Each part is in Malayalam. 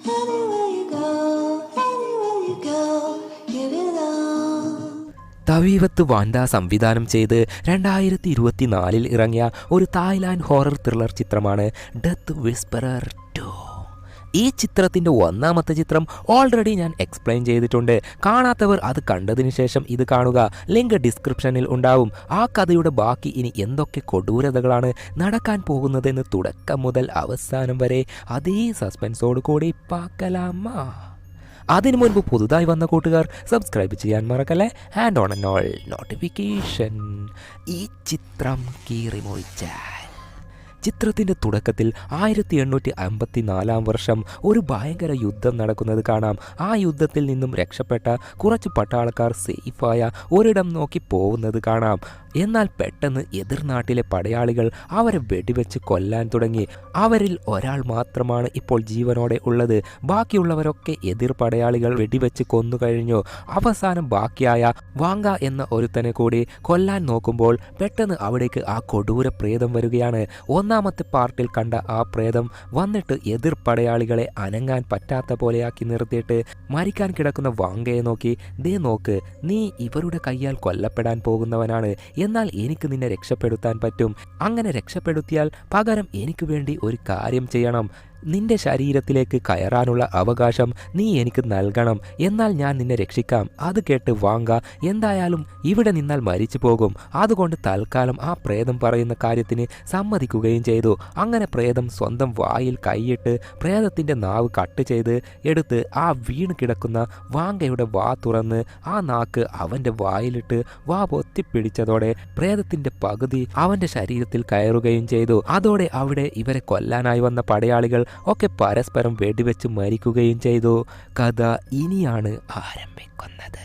Anywhere you go, anywhere you go, give it all. തവീവത്ത് വാൻഡ സംവിധാനം ചെയ്ത് 2024 ഇറങ്ങിയ ഒരു തായ്ലാൻഡ് ഹൊറർ ത്രില്ലർ ചിത്രമാണ് ഡെത്ത് വിസ്പറർ 2. ഈ ചിത്രത്തിൻ്റെ ഒന്നാമത്തെ ചിത്രം ഓൾറെഡി ഞാൻ എക്സ്പ്ലെയിൻ ചെയ്തിട്ടുണ്ട്. കാണാത്തവർ അത് കണ്ടതിന് ശേഷം ഇത് കാണുക. ലിങ്ക് ഡിസ്ക്രിപ്ഷനിൽ ഉണ്ടാവും. ആ കഥയുടെ ബാക്കി ഇനി എന്തൊക്കെ കൊടൂരതകളാണ് നടക്കാൻ പോകുന്നതെന്ന് തുടക്കം മുതൽ അവസാനം വരെ അതേ സസ്പെൻസോട് കൂടി പാക്കലാമ. അതിനു മുൻപ് പുതുതായി വന്ന കൂട്ടുകാർ സബ്സ്ക്രൈബ് ചെയ്യാൻ മറക്കല്ലേ. And on and all notification. ഈ ചിത്രം കീറിമൊഴിച്ചാൽ ചിത്രത്തിൻ്റെ തുടക്കത്തിൽ 1854 വർഷം ഒരു ഭയങ്കര യുദ്ധം നടക്കുന്നത് കാണാം. ആ യുദ്ധത്തിൽ നിന്നും രക്ഷപ്പെട്ട കുറച്ച് പട്ടാളക്കാർ സേഫായ ഒരിടം നോക്കി പോകുന്നത് കാണാം. എന്നാൽ പെട്ടെന്ന് എതിർനാട്ടിലെ പടയാളികൾ അവരെ വെടിവെച്ച് കൊല്ലാൻ തുടങ്ങി. അവരിൽ ഒരാൾ മാത്രമാണ് ഇപ്പോൾ ജീവനോടെ ഉള്ളത്. ബാക്കിയുള്ളവരൊക്കെ എതിർ പടയാളികൾ വെടിവെച്ച് കൊന്നുകഴിഞ്ഞു. അവസാനം ബാക്കിയായ വാങ്ക എന്ന ഒരുത്തനെ കൂടി കൊല്ലാൻ നോക്കുമ്പോൾ പെട്ടെന്ന് അവിടേക്ക് ആ കൊടൂര പ്രേതം വരികയാണ്. ഒന്നാമത്തെ പാർട്ടിൽ കണ്ട ആ പ്രേതം വന്നിട്ട് എതിർ പടയാളികളെ അനങ്ങാൻ പറ്റാത്ത പോലെയാക്കി നിർത്തിയിട്ട് മരിക്കാൻ കിടക്കുന്ന വാങ്കയെ നോക്കി, ദേ നോക്ക്, നീ ഇവരുടെ കയ്യാൽ കൊല്ലപ്പെടാൻ പോകുന്നവനാണ്. എന്നാൽ എനിക്ക് നിന്നെ രക്ഷപ്പെടുത്താൻ പറ്റും. അങ്ങനെ രക്ഷപ്പെടുത്തിയാൽ പകരം എനിക്ക് വേണ്ടി ഒരു കാര്യം ചെയ്യണം. നിന്റെ ശരീരത്തിലേക്ക് കയറാനുള്ള അവകാശം നീ എനിക്ക് നൽകണം. എന്നാൽ ഞാൻ നിന്നെ രക്ഷിക്കാം. അത് കേട്ട് വാങ്ക എന്തായാലും ഇവിടെ നിന്നാൽ മരിച്ചു പോകും. അതുകൊണ്ട് തൽക്കാലം ആ പ്രേതം പറയുന്ന കാര്യത്തിന് സമ്മതിക്കുകയും ചെയ്തു. അങ്ങനെ പ്രേതം സ്വന്തം വായിൽ കൈയിട്ട് പ്രേതത്തിൻ്റെ നാവ് കട്ട് ചെയ്ത് എടുത്ത് ആ വീണ് കിടക്കുന്ന വാങ്കയുടെ വാ തുറന്ന് ആ നാക്ക് അവൻ്റെ വായിലിട്ട് വാ പൊത്തിപ്പിടിച്ചതോടെ പ്രേതത്തിൻ്റെ പകുതി അവൻ്റെ ശരീരത്തിൽ കയറുകയും ചെയ്തു. അതോടെ അവിടെ ഇവരെ കൊല്ലാനായി വന്ന പടയാളികൾ ഒക്കെ പരസ്പരം വെടിവെച്ച് മരിക്കുകയും ചെയ്തു. കഥ ഇനിയാണ് ആരംഭിക്കുന്നത്.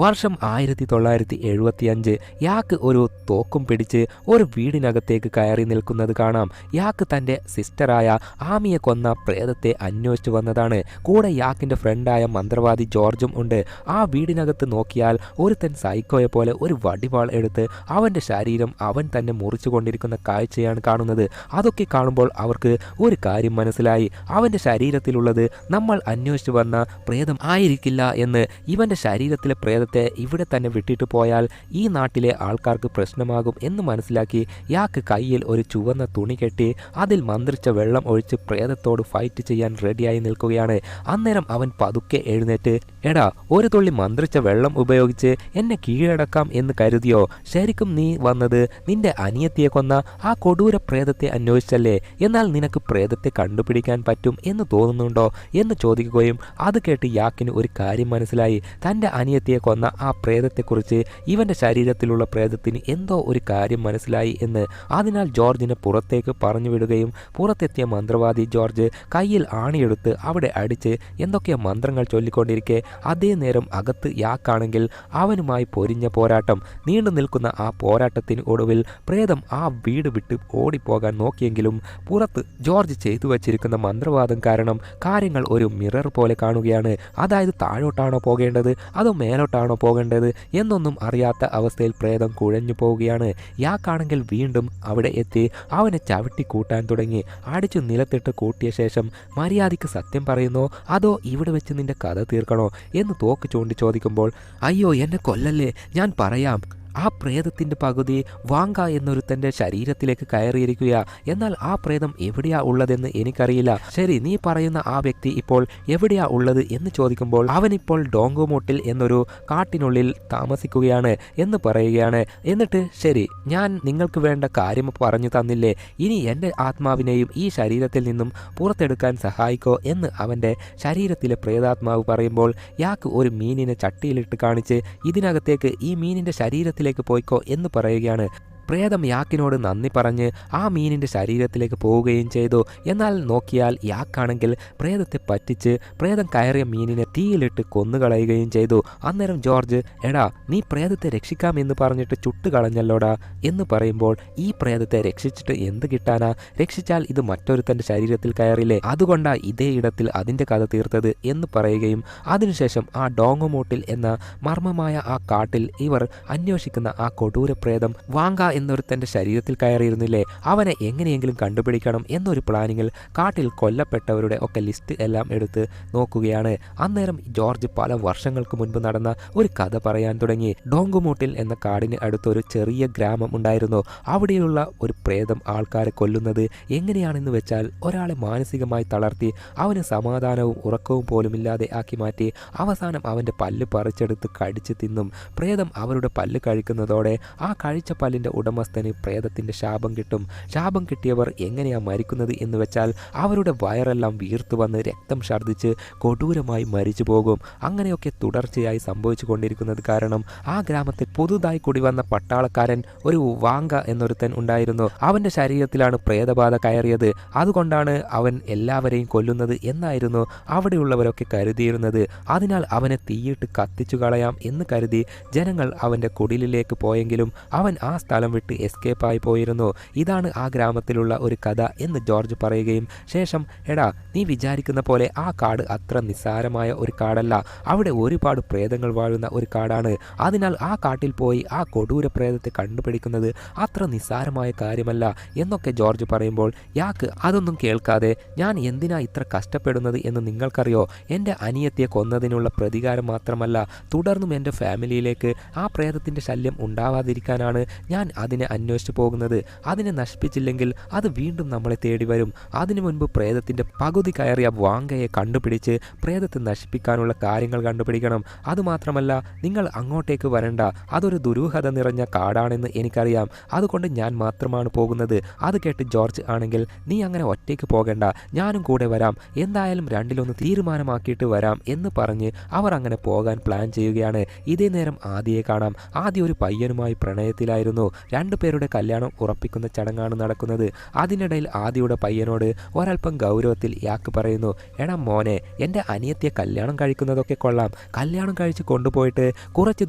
വർഷം 1975. യാക്ക് ഒരു തോക്കും പിടിച്ച് ഒരു വീടിനകത്തേക്ക് കയറി നിൽക്കുന്നത് കാണാം. യാക്ക് തൻ്റെ സിസ്റ്ററായ ആമിയെ കൊന്ന പ്രേതത്തെ അന്വേഷിച്ചു വന്നതാണ്. കൂടെ യാക്കിൻ്റെ ഫ്രണ്ടായ മന്ത്രവാദി ജോർജും ഉണ്ട്. ആ വീടിനകത്ത് നോക്കിയാൽ ഒരുത്തൻ സൈക്കോയെ പോലെ ഒരു വടിവാൾ എടുത്ത് അവൻ്റെ ശരീരം അവൻ തന്നെ മുറിച്ചുകൊണ്ടിരിക്കുന്ന കാഴ്ചയാണ് കാണുന്നത്. അതൊക്കെ കാണുമ്പോൾ അവർക്ക് ഒരു കാര്യം മനസ്സിലായി. അവൻ്റെ ശരീരത്തിലുള്ളത് നമ്മൾ അന്വേഷിച്ചു വന്ന പ്രേതം ആയിരിക്കില്ല എന്ന്. ഇവൻ്റെ ശരീരത്തിലെ പ്രേതത്തെ ഇവിടെ തന്നെ വിട്ടിട്ട് പോയാൽ ഈ നാട്ടിലെ ആൾക്കാർക്ക് പ്രശ്നമാകും എന്ന് മനസ്സിലാക്കി യാക്ക് കയ്യിൽ ഒരു ചുവന്ന തുണി കെട്ടി അതിൽ മന്ത്രിച്ച വെള്ളം ഒഴിച്ച് പ്രേതത്തോട് ഫൈറ്റ് ചെയ്യാൻ റെഡിയായി നിൽക്കുകയാണ്. അന്നേരം അവൻ പതുക്കെ എഴുന്നേറ്റ്, എടാ, ഒരു തുള്ളി മന്ത്രിച്ച വെള്ളം ഉപയോഗിച്ച് എന്നെ കീഴടക്കാം എന്ന് കരുതിയോ? ശരിക്കും നീ വന്നത് നിന്റെ അനിയത്തിയെ കൊന്ന ആ കൊടൂര പ്രേതത്തെ അന്വേഷിച്ചല്ലേ? എന്നാൽ നിനക്ക് പ്രേതത്തെ കണ്ടുപിടിക്കാൻ പറ്റും എന്ന് തോന്നുന്നുണ്ടോ എന്ന് ചോദിക്കുകയും അത് കേട്ട് യാക്കിന് ഒരു കാര്യം മനസ്സിലായി. തൻ്റെ അനിയത്തിയെ കൊന്ന ആ പ്രേതത്തെക്കുറിച്ച് ഇവൻ്റെ ശരീരത്തിലുള്ള പ്രേതത്തിന് എന്തോ ഒരു കാര്യം മനസ്സിലായി എന്ന്. അതിനാൽ ജോർജിനെ പുറത്തേക്ക് പറഞ്ഞു വിടുകയും പുറത്തെത്തിയ മന്ത്രവാദി ജോർജ് കയ്യിൽ ആണിയെടുത്ത് അവിടെ അടിച്ച് എന്തൊക്കെയോ മന്ത്രങ്ങൾ ചൊല്ലിക്കൊണ്ടിരിക്കെ അതേ നേരം അകത്ത് യാക്കാണെങ്കിൽ അവനുമായി പൊരിഞ്ഞ പോരാട്ടം. നീണ്ടു നിൽക്കുന്ന ആ പോരാട്ടത്തിന് ഒടുവിൽ പ്രേതം ആ വീട് വിട്ട് ഓടിപ്പോകാൻ നോക്കിയെങ്കിലും പുറത്ത് ജോർജ് ചെയ്തു വച്ചിരിക്കുന്ന മന്ത്രവാദം കാരണം കാര്യങ്ങൾ ഒരു മിറർ പോലെ കാണുകയാണ്. അതായത് താഴോട്ടാണോ പോകേണ്ടത് അതോ മേലോട്ടാണോ പോകേണ്ടത് എന്നൊന്നും അറിയാത്ത അവസ്ഥയിൽ പ്രേതം കുഴഞ്ഞു പോവുകയാണ്. യാക്കാണെങ്കിൽ വീണ്ടും അവിടെ എത്തി അവനെ ചവിട്ടി കൂട്ടാൻ തുടങ്ങി. അടിച്ചു നിലത്തിട്ട് കൂട്ടിയ ശേഷം മര്യാദയ്ക്ക് സത്യം പറയുന്നോ അതോ ഇവിടെ വെച്ച് നിന്റെ കഥ തീർക്കണോ എന്ന് തോക്ക് ചൂണ്ടി ചോദിക്കുമ്പോൾ, അയ്യോ എന്നെ കൊല്ലല്ലേ, ഞാൻ പറയാം. ആ പ്രേതത്തിൻ്റെ പകുതി വാങ്ക എന്നൊരുത്തൻ്റെ ശരീരത്തിലേക്ക് കയറിയിരിക്കുക. എന്നാൽ ആ പ്രേതം എവിടെയാ ഉള്ളതെന്ന് എനിക്കറിയില്ല. ശരി, നീ പറയുന്ന ആ വ്യക്തി ഇപ്പോൾ എവിടെയാ ഉള്ളത് എന്ന് ചോദിക്കുമ്പോൾ അവനിപ്പോൾ ഡോങ്കോമോട്ടിൽ എന്നൊരു കാട്ടിനുള്ളിൽ താമസിക്കുകയാണ് എന്ന് പറയുകയാണ്. എന്നിട്ട് ശരി, ഞാൻ നിങ്ങൾക്ക് വേണ്ട കാര്യം പറഞ്ഞു തന്നില്ലേ, ഇനി എൻ്റെ ആത്മാവിനെയും ഈ ശരീരത്തിൽ നിന്നും പുറത്തെടുക്കാൻ സഹായിക്കോ എന്ന് അവൻ്റെ ശരീരത്തിലെ പ്രേതാത്മാവ് പറയുമ്പോൾ യാക്ക് ഒരു മീനിനെ ചട്ടിയിലിട്ട് കാണിച്ച് ഇതിനകത്തേക്ക് ഈ മീനിൻ്റെ ശരീരത്തിൽ പോയിക്കോ എന്ന് പറയുകയാണ്. പ്രേതം യാക്കിനോട് നന്ദി പറഞ്ഞ് ആ മീനിൻ്റെ ശരീരത്തിലേക്ക് പോവുകയും ചെയ്തു. എന്നാൽ നോക്കിയാൽ യാക്കാണെങ്കിൽ പ്രേതത്തെ പറ്റിച്ച് പ്രേതം കയറിയ മീനിനെ തീയിലിട്ട് കൊന്നുകളയുകയും ചെയ്തു. അന്നേരം ജോർജ്, എടാ, നീ പ്രേതത്തെ രക്ഷിക്കാമെന്ന് പറഞ്ഞിട്ട് ചുട്ടുകളഞ്ഞല്ലോടാ എന്ന് പറയുമ്പോൾ, ഈ പ്രേതത്തെ രക്ഷിച്ചിട്ട് എന്ത് കിട്ടാനാ? രക്ഷിച്ചാൽ ഇത് മറ്റൊരുത്തൻ്റെ ശരീരത്തിൽ കയറില്ലേ, അതുകൊണ്ടാ ഇതേ ഇടത്തിൽ അതിൻ്റെ കഥ തീർത്തത് എന്ന് പറയുകയും അതിനുശേഷം ആ ഡോങ്ങോമോട്ടിൽ എന്ന മർമ്മമായ ആ കാട്ടിൽ ഇവർ അന്വേഷിക്കുന്ന ആ കൊടൂര പ്രേതം വാങ്ക എന്നൊരുത്തൻ്റെ ശരീരത്തിൽ കയറിയിരുന്നില്ലേ, അവനെ എങ്ങനെയെങ്കിലും കണ്ടുപിടിക്കണം എന്നൊരു പ്ലാനിങ്ങിൽ കാട്ടിൽ കൊല്ലപ്പെട്ടവരുടെ ഒക്കെ ലിസ്റ്റ് എല്ലാം എടുത്ത് നോക്കുകയാണ്. അന്നേരം ജോർജ് പല വർഷങ്ങൾക്ക് മുൻപ് നടന്ന ഒരു കഥ പറയാൻ തുടങ്ങി. ഡോങ്കുമൂട്ടിൽ എന്ന കാടിന് അടുത്തൊരു ചെറിയ ഗ്രാമം ഉണ്ടായിരുന്നു. അവിടെയുള്ള ഒരു പ്രേതം ആൾക്കാരെ കൊല്ലുന്നത് എങ്ങനെയാണെന്ന് വെച്ചാൽ ഒരാളെ മാനസികമായി തളർത്തി അവന് സമാധാനവും ഉറക്കവും പോലുമില്ലാതെ ആക്കി മാറ്റി അവസാനം അവൻ്റെ പല്ല് പറിച്ചെടുത്ത് കടിച്ച് തിന്നും. പ്രേതം അവരുടെ പല്ല് കഴിക്കുന്നതോടെ ആ കഴിച്ച പല്ലിൻ്റെ ഉടമസ്ഥന് പ്രേതത്തിൻ്റെ ശാപം കിട്ടും. ശാപം കിട്ടിയവർ എങ്ങനെയാ മരിക്കുന്നത് എന്ന് വെച്ചാൽ അവരുടെ വയറെല്ലാം വീർത്തു വന്ന് രക്തം ഛർദ്ദിച്ച് കൊടൂരമായി മരിച്ചു പോകും. അങ്ങനെയൊക്കെ തുടർച്ചയായി സംഭവിച്ചു കൊണ്ടിരിക്കുന്നത് കാരണം ആ ഗ്രാമത്തിൽ പുതുതായി കുടിവന്ന പട്ടാളക്കാരൻ ഒരു വാങ്ക എന്നൊരുത്തൻ ഉണ്ടായിരുന്നു. അവൻ്റെ ശരീരത്തിലാണ് പ്രേതബാധ കയറിയത്. അതുകൊണ്ടാണ് അവൻ എല്ലാവരെയും കൊല്ലുന്നത് എന്നായിരുന്നു അവിടെയുള്ളവരൊക്കെ കരുതിയിരുന്നത്. അതിനാൽ അവനെ തീയിട്ട് കത്തിച്ചു കളയാം എന്ന് കരുതി ജനങ്ങൾ അവൻ്റെ കുടിലിലേക്ക് പോയെങ്കിലും അവൻ ആ സ്ഥലം വിട്ട് എസ്കേപ്പായി പോയിരുന്നു. ഇതാണ് ആ ഗ്രാമത്തിലുള്ള ഒരു കഥ എന്ന് ജോർജ് പറയുകയും ശേഷം, എടാ നീ വിചാരിക്കുന്ന പോലെ ആ കാട് അത്ര നിസ്സാരമായ ഒരു കാടല്ല. അവിടെ ഒരുപാട് പ്രേതങ്ങൾ വാഴുന്ന ഒരു കാടാണ്. അതിനാൽ ആ കാട്ടിൽ പോയി ആ കൊടൂര പ്രേതത്തെ കണ്ടുപിടിക്കുന്നത് അത്ര നിസ്സാരമായ കാര്യമല്ല എന്നൊക്കെ ജോർജ് പറയുമ്പോൾ യാക്ക് അതൊന്നും കേൾക്കാതെ, ഞാൻ എന്തിനാ ഇത്ര കഷ്ടപ്പെടുന്നത് എന്ന് നിങ്ങൾക്കറിയോ? എൻ്റെ അനിയത്തിയെ കൊന്നതിനുള്ള പ്രതികാരം മാത്രമല്ല, തുടർന്നും എൻ്റെ ഫാമിലിയിലേക്ക് ആ പ്രേതത്തിൻ്റെ ശല്യം ഉണ്ടാവാതിരിക്കാനാണ് ഞാൻ അതിനെ അന്വേഷിച്ചു പോകുന്നത്. അതിനെ നശിപ്പിച്ചില്ലെങ്കിൽ അത് വീണ്ടും നമ്മളെ തേടി വരും. അതിനു മുൻപ് പ്രേതത്തിൻ്റെ പകുതി കയറിയ വാങ്കയെ കണ്ടുപിടിച്ച് പ്രേതത്തെ നശിപ്പിക്കാനുള്ള കാര്യങ്ങൾ കണ്ടുപിടിക്കണം. അതുമാത്രമല്ല, നിങ്ങൾ അങ്ങോട്ടേക്ക് വരണ്ട. അതൊരു ദുരൂഹത നിറഞ്ഞ കാടാണെന്ന് എനിക്കറിയാം. അതുകൊണ്ട് ഞാൻ മാത്രമാണ് പോകുന്നത്. അത് കേട്ട് ജോർജ് ആണെങ്കിൽ, നീ അങ്ങനെ ഒറ്റയ്ക്ക് പോകണ്ട, ഞാനും കൂടെ വരാം. എന്തായാലും രണ്ടിലൊന്ന് തീരുമാനമാക്കിയിട്ട് വരാം എന്ന് പറഞ്ഞ് അവർ അങ്ങനെ പോകാൻ പ്ലാൻ ചെയ്യുകയാണ്. ഇതേ നേരം ആദിയെ കാണാം. ആദ്യ ഒരു പയ്യനുമായി പ്രണയത്തിലായിരുന്നു. രണ്ടുപേരുടെ കല്യാണം ഉറപ്പിക്കുന്ന ചടങ്ങാണ് നടക്കുന്നത്. അതിനിടയിൽ ആദിയുടെ പയ്യനോട് ഒരൽപ്പം ഗൗരവത്തിൽ യാക്ക് പറയുന്നു, എടാ മോനെ, എൻ്റെ അനിയത്തിയെ കല്യാണം കഴിക്കുന്നതൊക്കെ കൊള്ളാം. കല്യാണം കഴിച്ച് കൊണ്ടുപോയിട്ട് കുറച്ച്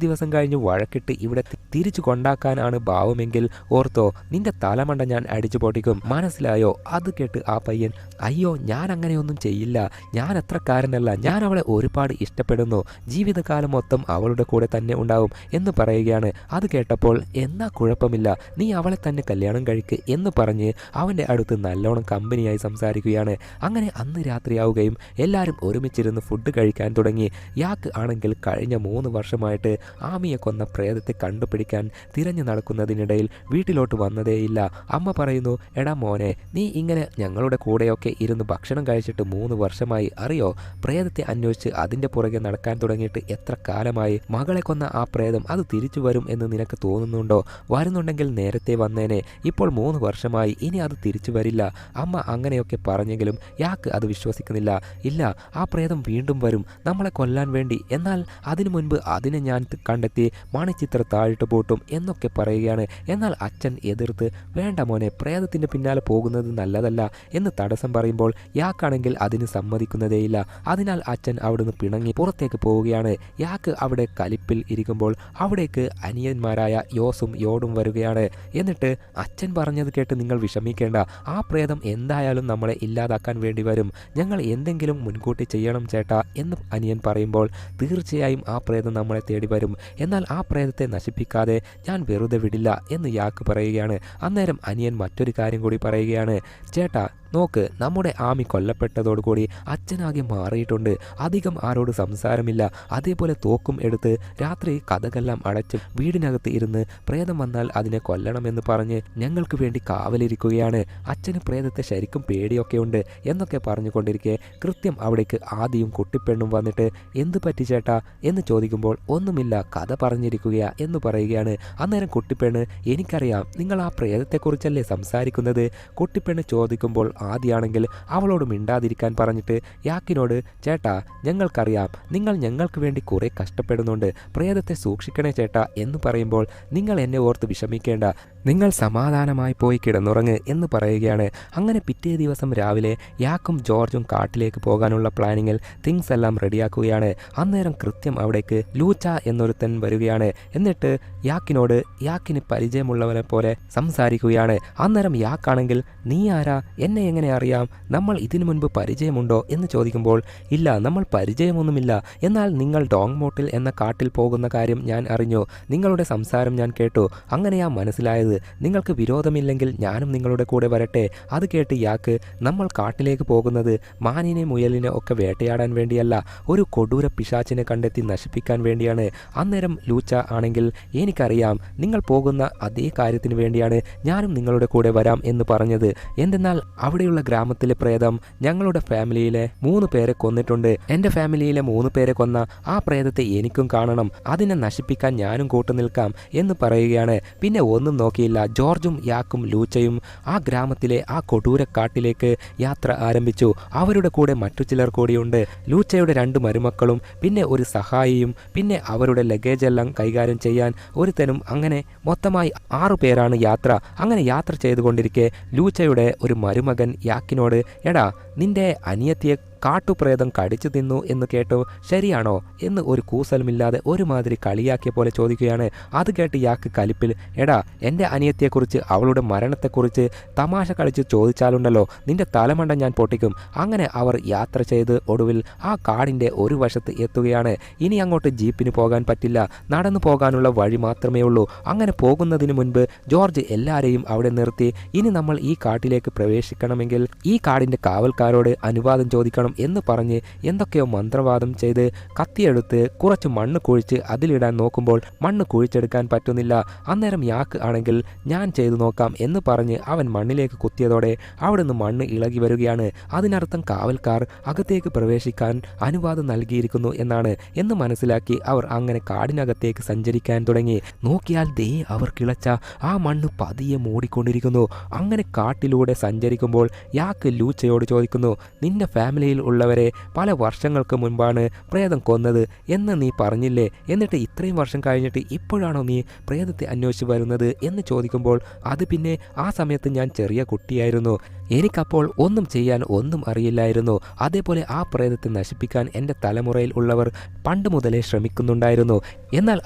ദിവസം കഴിഞ്ഞ് വഴക്കിട്ട് ഇവിടെ തിരിച്ചു കൊണ്ടാക്കാനാണ് ഭാവമെങ്കിൽ ഓർത്തോ, നിന്റെ തലമണ്ട ഞാൻ അടിച്ചു പൊട്ടിക്കും, മനസ്സിലായോ? അത് കേട്ട് ആ പയ്യൻ, അയ്യോ ഞാൻ അങ്ങനെയൊന്നും ചെയ്യില്ല, ഞാൻ അത്രക്കാരനല്ല, ഞാൻ അവളെ ഒരുപാട് ഇഷ്ടപ്പെടുന്നു, ജീവിതകാലം മൊത്തം അവളുടെ കൂടെ തന്നെ ഉണ്ടാവും എന്ന് പറയുകയാണ്. അത് കേട്ടപ്പോൾ, എന്നാ കുഴപ്പമില്ല, നീ അവളെ തന്നെ കല്യാണം കഴിക്ക് എന്ന് പറഞ്ഞ് അവൻ്റെ അടുത്ത് നല്ലോണം കമ്പനിയായി സംസാരിക്കുകയാണ്. അങ്ങനെ അന്ന് രാത്രിയാവുകയും എല്ലാവരും ഒരുമിച്ചിരുന്ന് ഫുഡ് കഴിക്കാൻ തുടങ്ങി. യാക്ക് ആണെങ്കിൽ കഴിഞ്ഞ 3 വർഷമായിട്ട് ആമിയെ കൊന്ന പ്രേതത്തെ കണ്ടുപിടിക്കാൻ തിരഞ്ഞു നടക്കുന്നതിനിടയിൽ വീട്ടിലോട്ട് വന്നതേയില്ല. അമ്മ പറയുന്നു, എടാ മോനെ, നീ ഇങ്ങനെ ഞങ്ങളുടെ കൂടെയൊക്കെ ഇരുന്ന് ഭക്ഷണം കഴിച്ചിട്ട് 3 വർഷമായി, അറിയോ? പ്രേതത്തെ അന്വേഷിച്ച് അതിൻ്റെ പുറകെ നടക്കാൻ തുടങ്ങിയിട്ട് എത്ര കാലമായി? മകളെ കൊന്ന ആ പ്രേതം അത് തിരിച്ചു വരും എന്ന് നിനക്ക് തോന്നുന്നുണ്ടോ? വരുന്നുണ്ടെങ്കിൽ നേരത്തെ വന്നേനെ. ഇപ്പോൾ 3 വർഷമായി, ഇനി അത് തിരിച്ചു വരില്ല. അമ്മ അങ്ങനെയൊക്കെ പറഞ്ഞെങ്കിലും യാക്ക് അത് വിശ്വസിക്കുന്നില്ല. ഇല്ല, ആ പ്രേതം വീണ്ടും വരും നമ്മളെ കൊല്ലാൻ വേണ്ടി. എന്നാൽ അതിനു മുൻപ് അതിനെ ഞാൻ കണ്ടെത്തി മണിച്ചിത്ര താഴിട്ട് പൂട്ടും എന്നൊക്കെ പറയുകയാണ്. എന്നാൽ അച്ഛൻ എതിർത്ത്, വേണ്ട മോനെ, പ്രേതത്തിൻ്റെ പിന്നാലെ പോകുന്നത് നല്ലതല്ല എന്ന് തടസ്സം പറയുമ്പോൾ യാക്കാണെങ്കിൽ അതിന് സമ്മതിക്കുന്നതേയില്ല. അതിനാൽ അച്ഛൻ അവിടുന്ന് പിണങ്ങി പുറത്തേക്ക് പോവുകയാണ്. യാക്ക് അവിടെ കലിപ്പിൽ ഇരിക്കുമ്പോൾ അവിടേക്ക് അനിയന്മാരായ യോസും യോടും വരികയാണ്. എന്നിട്ട്, അച്ഛൻ പറഞ്ഞത് കേട്ട് നിങ്ങൾ വിഷമിക്കേണ്ട, ആ പ്രേതം എന്തായാലും നമ്മളെ ഇല്ലാതാക്കാൻ വേണ്ടി വരും. ഞങ്ങൾ എന്തെങ്കിലും മുൻകൂട്ടി ചെയ്യണം ചേട്ടാ എന്ന് അനിയൻ പറയുമ്പോൾ, തീർച്ചയായും ആ പ്രേതം നമ്മളെ തേടി വരും. എന്നാൽ ആ പ്രേതത്തെ നശിപ്പിക്കാതെ ഞാൻ വെറുതെ വിടില്ല എന്ന് യാക്ക് പറയുകയാണ്. അന്നേരം അനിയൻ മറ്റൊരു കാര്യം കൂടി പറയുകയാണ്, ചേട്ടാ നോക്ക്, നമ്മുടെ ആമി കൊല്ലപ്പെട്ടതോടുകൂടി അച്ഛനാകെ മാറിയിട്ടുണ്ട്. അധികം ആരോട് സംസാരമില്ല. അതേപോലെ തോക്കും എടുത്ത് രാത്രി കഥകളെല്ലാം അടച്ച് വീടിനകത്ത് ഇരുന്ന് പ്രേതം വന്നാൽ അതിനെ കൊല്ലണമെന്ന് പറഞ്ഞ് ഞങ്ങൾക്ക് വേണ്ടി കാവലിരിക്കുകയാണ്. അച്ഛന് പ്രേതത്തെ ശരിക്കും പേടിയൊക്കെ ഉണ്ട് എന്നൊക്കെ പറഞ്ഞുകൊണ്ടിരിക്കെ കൃത്യം അവിടേക്ക് ആദിയും കുട്ടിപ്പെണ്ണും വന്നിട്ട്, എന്ത് പറ്റി ചേട്ടാ എന്ന് ചോദിക്കുമ്പോൾ, ഒന്നുമില്ല, കഥ പറഞ്ഞിരിക്കുകയാ എന്ന് പറയുകയാണ്. അന്നേരം കുട്ടിപ്പെണ്ണ്, എനിക്കറിയാം, നിങ്ങൾ ആ പ്രേതത്തെക്കുറിച്ചല്ലേ സംസാരിക്കുന്നത്? കുട്ടിപ്പെണ്ണ് ചോദിക്കുമ്പോൾ ആദിയാണെങ്കിൽ അവളോട് മിണ്ടാതിരിക്കാൻ പറഞ്ഞിട്ട് യാക്കിനോട്, ചേട്ടാ ഞങ്ങൾക്കറിയാം, നിങ്ങൾ ഞങ്ങൾക്ക് വേണ്ടി കുറെ കഷ്ടപ്പെടുന്നുണ്ട്, പ്രേതത്തെ സൂക്ഷിക്കണേ ചേട്ടാ എന്ന് പറയുമ്പോൾ, നിങ്ങൾ എന്നെ ഓർത്ത് വിഷമിക്കേണ്ട, നിങ്ങൾ സമാധാനമായി പോയി കിടന്നുറങ്ങ് എന്ന് പറയുകയാണ്. അങ്ങനെ പിറ്റേ ദിവസം രാവിലെ യാക്കും ജോർജും കാട്ടിലേക്ക് പോകാനുള്ള പ്ലാനിങ്ങിൽ തിങ്സ് എല്ലാം റെഡിയാക്കുകയാണ്. അന്നേരം കൃത്യം അവിടേക്ക് ലൂച്ച എന്നൊരുത്തൻ വരികയാണ്. എന്നിട്ട് യാക്കിനോട് യാക്കിന് പരിചയമുള്ളവനെ പോലെ സംസാരിക്കുകയാണ്. അന്നേരം യാക്കാണെങ്കിൽ, നീ ആരാ? എന്നെ എങ്ങനെ അറിയാം? നമ്മൾ ഇതിനു മുൻപ് പരിചയമുണ്ടോ എന്ന് ചോദിക്കുമ്പോൾ, ഇല്ല, നമ്മൾ പരിചയമൊന്നുമില്ല. എന്നാൽ നിങ്ങൾ ഡോങ്മോട്ടിൽ എന്ന കാട്ടിൽ പോകുന്ന കാര്യം ഞാൻ അറിഞ്ഞു. നിങ്ങളുടെ സംസാരം ഞാൻ കേട്ടു. അങ്ങനെയാ മനസ്സിലായത്. പറയുന്നത്. നിങ്ങൾക്ക് വിരോധമില്ലെങ്കിൽ ഞാനും നിങ്ങളുടെ കൂടെ വരട്ടെ. അത് കേട്ട് യാക്ക് നമ്മൾ കാട്ടിലേക്ക് പോകുന്നത് മാനിനെ മുയലിനെ ഒക്കെ വേട്ടയാടാൻ വേണ്ടിയല്ല, ഒരു കൊടൂര പിശാചിനെ കണ്ടെത്തി നശിപ്പിക്കാൻ വേണ്ടിയാണ്. അന്നേരം ലൂച്ച ആണെങ്കിൽ എനിക്കറിയാം നിങ്ങൾ പോകുന്ന അതേ കാര്യത്തിന് വേണ്ടിയാണ് ഞാനും നിങ്ങളുടെ കൂടെ വരാം എന്ന് പറഞ്ഞത്. എന്തെന്നാൽ അവിടെയുള്ള ഗ്രാമത്തിലെ പ്രേതം ഞങ്ങളുടെ ഫാമിലിയിലെ 3 പേരെ കൊന്നിട്ടുണ്ട്. എൻ്റെ ഫാമിലിയിലെ 3 പേരെ കൊന്ന ആ പ്രേതത്തെ എനിക്കും കാണണം, അതിനെ നശിപ്പിക്കാൻ ഞാനും കൂട്ടുനിൽക്കാം എന്ന് പറയുകയാണ്. പിന്നെ ഒന്നും നോക്കിയില്ല, ജോർജും യാക്കും ലൂച്ചയും ആ ഗ്രാമത്തിലെ ആ കൊടൂരക്കാട്ടിലേക്ക് യാത്ര ആരംഭിച്ചു. അവരുടെ കൂടെ മറ്റു ചിലർ കൂടിയുണ്ട്. ലൂച്ചയുടെ 2 മരുമക്കളും പിന്നെ ഒരു സഹായിയും പിന്നെ അവരുടെ ലഗേജ് എല്ലാം കൈകാര്യം ചെയ്യാൻ ഒരുത്തനും. അങ്ങനെ മൊത്തമായി 6 പേരാണ് യാത്ര. അങ്ങനെ യാത്ര ചെയ്തുകൊണ്ടിരിക്കെ ലൂച്ചയുടെ ഒരു മരുമകൻ യാക്കിനോട്, എടാ നിന്റെ അനിയത്തിയെ കാട്ടുപ്രേതം കടിച്ചു തിന്നു എന്ന് കേട്ടോ, ശരിയാണോ എന്ന് ഒരു കൂസലുമില്ലാതെ ഒരുമാതിരി കളിയാക്കിയ പോലെ ചോദിക്കുകയാണ്. അത് കേട്ട് യാക്ക് കലിപ്പിൽ, എടാ എൻ്റെ അനിയത്തിയെക്കുറിച്ച് അവളുടെ മരണത്തെക്കുറിച്ച് തമാശ കളിച്ച് ചോദിച്ചാലുണ്ടല്ലോ നിന്റെ തലമണ്ട ഞാൻ പൊട്ടിക്കും. അങ്ങനെ അവർ യാത്ര ചെയ്ത് ഒടുവിൽ ആ കാടിൻ്റെ ഒരു വശത്ത് എത്തുകയാണ്. ഇനി അങ്ങോട്ട് ജീപ്പിന് പോകാൻ പറ്റില്ല, നടന്നു പോകാനുള്ള വഴി മാത്രമേ ഉള്ളൂ. അങ്ങനെ പോകുന്നതിന് മുൻപ് ജോർജ് എല്ലാവരെയും അവിടെ നിർത്തി, ഇനി നമ്മൾ ഈ കാട്ടിലേക്ക് പ്രവേശിക്കണമെങ്കിൽ ഈ കാടിൻ്റെ കാവൽക്കാരോട് അനുവാദം ചോദിക്കണം എന്ന് പറഞ്ഞ് എന്തൊക്കെയോ മന്ത്രവാദം ചെയ്ത് കത്തിയെടുത്ത് കുറച്ച് മണ്ണ് കുഴിച്ച് അതിലിടാൻ നോക്കുമ്പോൾ മണ്ണ് കുഴിച്ചെടുക്കാൻ പറ്റുന്നില്ല. അന്നേരം യാക്ക് ആണെങ്കിൽ ഞാൻ ചെയ്തു നോക്കാം എന്ന് പറഞ്ഞ് അവൻ മണ്ണിലേക്ക് കുത്തിയതോടെ അവിടുന്ന് മണ്ണ് ഇളകി വരികയാണ്. അതിനർത്ഥം കാവൽക്കാർ അകത്തേക്ക് പ്രവേശിക്കാൻ അനുവാദം നൽകിയിരിക്കുന്നു എന്നാണ് എന്ന് മനസ്സിലാക്കി അവർ അങ്ങനെ കാടിനകത്തേക്ക് സഞ്ചരിക്കാൻ തുടങ്ങി. നോക്കിയാൽ ദേ അവർ കിളച്ച ആ മണ്ണ് പതിയെ മൂടിക്കൊണ്ടിരിക്കുന്നു. അങ്ങനെ കാട്ടിലൂടെ സഞ്ചരിക്കുമ്പോൾ യാക്ക് ലൂച്ചയോട് ചോദിക്കുന്നു, നിന്റെ ഫാമിലിയിൽ ഉള്ളവരെ പല വർഷങ്ങൾക്ക് മുൻപാണ് പ്രേതം കൊന്നത് എന്ന് നീ പറഞ്ഞില്ലേ, എന്നിട്ട് ഇത്രയും വർഷം കഴിഞ്ഞിട്ട് ഇപ്പോഴാണോ നീ പ്രേതത്തെ അന്വേഷിച്ച് വരുന്നത് എന്ന് ചോദിക്കുമ്പോൾ, അത് പിന്നെ ആ സമയത്ത് ഞാൻ ചെറിയ കുട്ടിയായിരുന്നു, എനിക്കപ്പോൾ ഒന്നും ചെയ്യാൻ ഒന്നും അറിയില്ലായിരുന്നു. അതേപോലെ ആ പ്രേതത്തെ നശിപ്പിക്കാൻ എൻ്റെ തലമുറയിൽ ഉള്ളവർ പണ്ട് മുതലേ ശ്രമിക്കുന്നുണ്ടായിരുന്നു. എന്നാൽ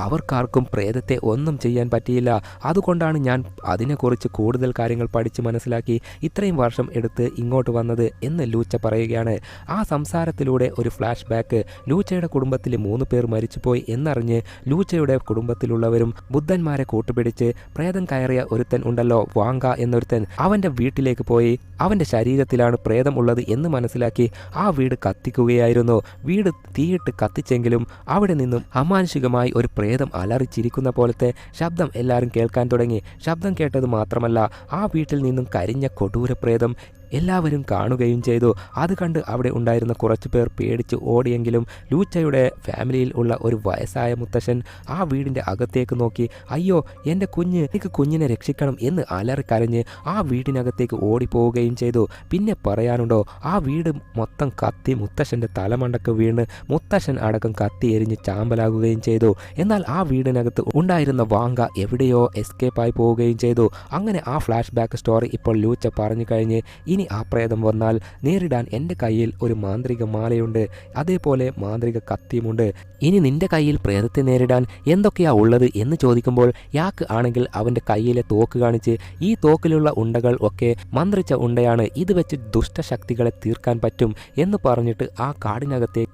അവർക്കാർക്കും പ്രേതത്തെ ഒന്നും ചെയ്യാൻ പറ്റിയില്ല. അതുകൊണ്ടാണ് ഞാൻ അതിനെക്കുറിച്ച് കൂടുതൽ കാര്യങ്ങൾ പഠിച്ച് മനസ്സിലാക്കി ഇത്രയും വർഷം എടുത്ത് ഇങ്ങോട്ട് വന്നത് എന്ന് ലൂച്ച പറയുകയാണ്. ആ സംസാരത്തിലൂടെ ഒരു ഫ്ലാഷ് ബാക്ക്. ലൂച്ചയുടെ കുടുംബത്തിൽ 3 പേർ മരിച്ചുപോയി എന്നറിഞ്ഞ് ലൂച്ചയുടെ കുടുംബത്തിലുള്ളവരും ബുദ്ധന്മാരെ കൂട്ടുപിടിച്ച് പ്രേതം കയറിയ ഒരുത്തൻ ഉണ്ടല്ലോ, വാങ്ക എന്നൊരുത്തൻ, അവൻ്റെ വീട്ടിലേക്ക് പോയി അവൻ്റെ ശരീരത്തിലാണ് പ്രേതം ഉള്ളത് എന്ന് മനസ്സിലാക്കി ആ വീട് കത്തിക്കുകയായിരുന്നു. വീട് തീയിട്ട് കത്തിച്ചെങ്കിലും അവിടെ നിന്നും അമാനുഷികമായി ഒരു പ്രേതം അലറിച്ചിരിക്കുന്ന പോലത്തെ ശബ്ദം എല്ലാവരും കേൾക്കാൻ തുടങ്ങി. ശബ്ദം കേട്ടത് മാത്രമല്ല, ആ വീട്ടിൽ നിന്നും കരിഞ്ഞ കൊടൂര പ്രേതം എല്ലാവരും കാണുകയും ചെയ്തു. അത് കണ്ട് അവിടെ ഉണ്ടായിരുന്ന കുറച്ചു പേർ പേടിച്ച് ഓടിയെങ്കിലും ലൂച്ചയുടെ ഫാമിലിയിൽ ഉള്ള ഒരു വയസ്സായ മുത്തശ്ശൻ ആ വീടിൻ്റെ അകത്തേക്ക് നോക്കി, അയ്യോ എൻ്റെ കുഞ്ഞ്, എനിക്ക് കുഞ്ഞിനെ രക്ഷിക്കണം എന്ന് അലറിക്കരഞ്ഞ് ആ വീടിനകത്തേക്ക് ഓടിപ്പോവുകയും ചെയ്തു. പിന്നെ പറയാനുണ്ടോ, ആ വീട് മൊത്തം കത്തി മുത്തശ്ശൻ്റെ തലമണ്ടക്ക് വീണ് മുത്തശ്ശൻ അടക്കം കത്തി എരിഞ്ഞ് ചാമ്പലാകുകയും ചെയ്തു. എന്നാൽ ആ വീടിനകത്ത് ഉണ്ടായിരുന്ന വാങ്ക എവിടെയോ എസ്കേപ്പായി പോവുകയും ചെയ്തു. അങ്ങനെ ആ ഫ്ലാഷ് ബാക്ക് സ്റ്റോറി ഇപ്പോൾ ലൂച്ച പറഞ്ഞു കഴിഞ്ഞ്, ഇനി ആ പ്രേതം വന്നാൽ നേരിടാൻ എൻ്റെ കയ്യിൽ ഒരു മാന്ത്രിക മാലയുണ്ട്, അതേപോലെ മാന്ത്രിക കത്തിയുമുണ്ട്. ഇനി നിന്റെ കയ്യിൽ പ്രേതത്തെ നേരിടാൻ എന്തൊക്കെയാ ഉള്ളത് എന്ന് ചോദിക്കുമ്പോൾ യാക്ക് ആണെങ്കിൽ അവൻ്റെ കയ്യിലെ തോക്ക് കാണിച്ച്, ഈ തോക്കിലുള്ള ഉണ്ടകൾ ഒക്കെ മന്ത്രിച്ച ഉണ്ടയാണ്, ഇത് വെച്ച് ദുഷ്ടശക്തികളെ തീർക്കാൻ പറ്റും എന്ന് പറഞ്ഞിട്ട് ആ കാടിനകത്തെ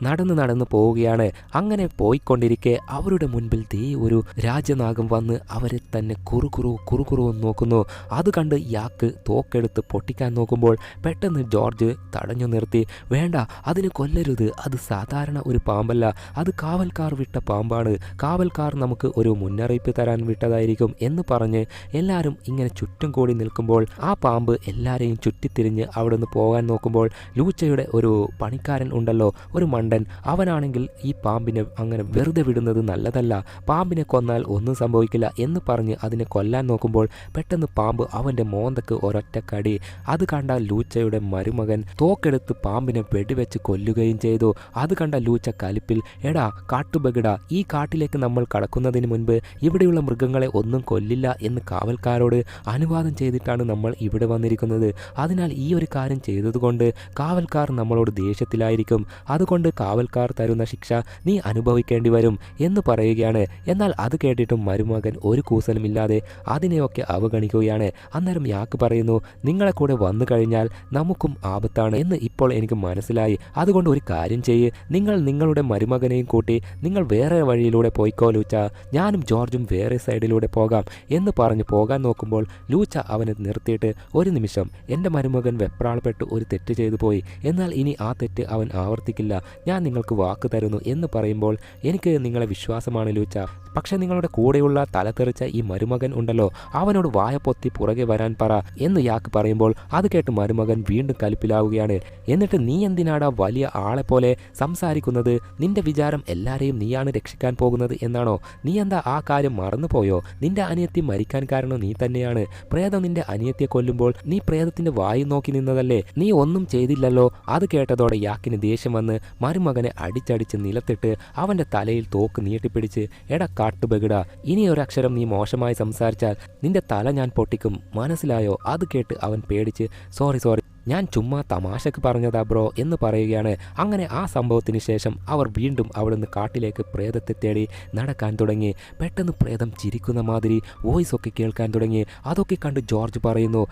നടന്നു പോവുകയാണ്. അങ്ങനെ പോയിക്കൊണ്ടിരിക്കെ അവരുടെ മുൻപിൽ ദേ ഒരു രാജനാഗം വന്ന് അവരെ തന്നെ കുറുകുറു നോക്കുന്നു. അത് കണ്ട് യാക്ക് തോക്കെടുത്ത് പൊട്ടിക്കാൻ നോക്കുമ്പോൾ പെട്ടെന്ന് ജോർജ് തടഞ്ഞു നിർത്തി, വേണ്ട, അതിനെ കൊല്ലരുത്, അത് സാധാരണ ഒരു പാമ്പല്ല, അത് കാവൽക്കാർ വിട്ട പാമ്പാണ്, കാവൽക്കാർ നമുക്ക് ഒരു മുന്നറിയിപ്പ് തരാൻ വിട്ടതായിരിക്കും എന്ന് പറഞ്ഞ് എല്ലാവരും ഇങ്ങനെ ചുറ്റും കൂടി നിൽക്കുമ്പോൾ ആ പാമ്പ് എല്ലാവരെയും ചുറ്റിത്തിരിഞ്ഞ് അവിടെ നിന്ന് പോകാൻ നോക്കുമ്പോൾ ലൂച്ചയുടെ ഒരു പണിക്കാരൻ ഉണ്ടല്ലോ, ഒരു മണ്ടൻ, അവനാണെങ്കിൽ ഈ പാമ്പിനെ അങ്ങനെ വെറുതെ വിടുന്നത് നല്ലതല്ല, പാമ്പിനെ കൊന്നാൽ ഒന്നും സംഭവിക്കില്ല എന്ന് പറഞ്ഞ് അതിനെ കൊല്ലാൻ നോക്കുമ്പോൾ പെട്ടെന്ന് പാമ്പ് അവൻ്റെ മോന്തക്ക് ഒരൊറ്റ കടി. അത് കണ്ട ലൂച്ചയുടെ മരുമകൻ തോക്കെടുത്ത് പാമ്പിനെ വെടിവെച്ച് കൊല്ലുകയും ചെയ്തു. അത് കണ്ട ലൂച്ച കലിപ്പിൽ, എടാ കാട്ടുബഗിടാ, ഈ കാട്ടിലേക്ക് നമ്മൾ കടക്കുന്നതിന് മുൻപ് ഇവിടെയുള്ള മൃഗങ്ങളെ ഒന്നും കൊല്ലില്ല എന്ന് കാവൽക്കാരോട് അനുവാദം ചെയ്തിട്ടാണ് നമ്മൾ ഇവിടെ വന്നിരിക്കുന്നത്. അതിനാൽ ഈ ഒരു കാര്യം ചെയ്തതുകൊണ്ട് കാവൽക്കാർ നമ്മളോട് ദേഷ്യത്തിലായിരിക്കും, അതുകൊണ്ട് കാവൽക്കാർ തരുന്ന ശിക്ഷ നീ അനുഭവിക്കേണ്ടി വരും എന്ന് പറയുകയാണ്. എന്നാൽ അത് കേട്ടിട്ടും മരുമകൻ ഒരു കൂസലുമില്ലാതെ അതിനെയൊക്കെ അവഗണിക്കുകയാണ്. അന്നേരം യാക്ക് പറയുന്നു, നിങ്ങളെ കൂടെ വന്നു കഴിഞ്ഞാൽ കഴിഞ്ഞാൽ നമുക്കും ആപത്താണ് എന്ന് ഇപ്പോൾ എനിക്ക് മനസ്സിലായി. അതുകൊണ്ട് ഒരു കാര്യം ചെയ്യ്, നിങ്ങൾ നിങ്ങളുടെ മരുമകനെയും കൂട്ടി നിങ്ങൾ വേറെ വഴിയിലൂടെ പോയിക്കോ ലൂച്ച, ഞാനും ജോർജും വേറെ സൈഡിലൂടെ പോകാം എന്ന് പറഞ്ഞ് പോകാൻ നോക്കുമ്പോൾ ലൂച്ച അവനെ നിർത്തിയിട്ട്, ഒരു നിമിഷം, എൻ്റെ മരുമകൻ വെപ്രാളപ്പെട്ട് ഒരു തെറ്റ് ചെയ്തു പോയി, എന്നാൽ ഇനി ആ തെറ്റ് അവൻ ആവർത്തിക്കില്ല, ഞാൻ നിങ്ങൾക്ക് വാക്ക് തരുന്നു എന്ന് പറയുമ്പോൾ എനിക്ക് നിങ്ങളെ വിശ്വാസമാണ് ലൂച്ച. പക്ഷെ നിങ്ങളുടെ കൂടെയുള്ള തലതെറിച്ച ഈ മരുമകൻ ഉണ്ടല്ലോ, അവനോട് വായ പൊത്തി പുറകെ വരാൻ പറ എന്ന് യാക്ക് പറയുമ്പോൾ അത് കേട്ട് മരുമകൻ വീണ്ടും കലിപ്പിലാവുകയാണ്. എന്നിട്ട് നീ എന്തിനാടാ വലിയ ആളെ പോലെ സംസാരിക്കുന്നത്? നിന്റെ വിചാരം എല്ലാരെയും നീയാണ് രക്ഷിക്കാൻ പോകുന്നത് എന്നാണോ? നീ എന്താ ആ കാര്യം മറന്നുപോയോ? നിന്റെ അനിയത്തി മരിക്കാൻ കാരണം നീ തന്നെയാണ്. പ്രേതം നിന്റെ അനിയത്തിയെ കൊല്ലുമ്പോൾ നീ പ്രേതത്തിന്റെ വായു നോക്കി നിന്നതല്ലേ? നീ ഒന്നും ചെയ്തില്ലല്ലോ. അത് കേട്ടതോടെ യാക്കിന് ദേഷ്യം വന്ന് മരുമകനെ അടിച്ചടിച്ച് നിലത്തിട്ട് അവന്റെ തലയിൽ തോക്ക് നീട്ടിപ്പിടിച്ച്, എടാ കാട്ടുബഗിട, ഇനി ഒരക്ഷരം നീ മോശമായി സംസാരിച്ചാൽ നിന്റെ തല ഞാൻ പൊട്ടിക്കും, മനസ്സിലായോ? അത് കേട്ട് അവൻ പേടിച്ച്, സോറി ഞാൻ ചുമ്മാ തമാശക്ക് പറഞ്ഞതാ ബ്രോ എന്ന് പറയുകയാണ്. അങ്ങനെ ആ സംഭവത്തിന് ശേഷം അവർ വീണ്ടും അവിടുന്ന് കാട്ടിലേക്ക് പ്രേതത്തെ തേടി നടക്കാൻ തുടങ്ങി. പെട്ടെന്ന് പ്രേതം ചിരിക്കുന്ന മാതിരി വോയിസ് ഒക്കെ കേൾക്കാൻ തുടങ്ങി. അതൊക്കെ കണ്ട് ജോർജ് പറയുന്നു,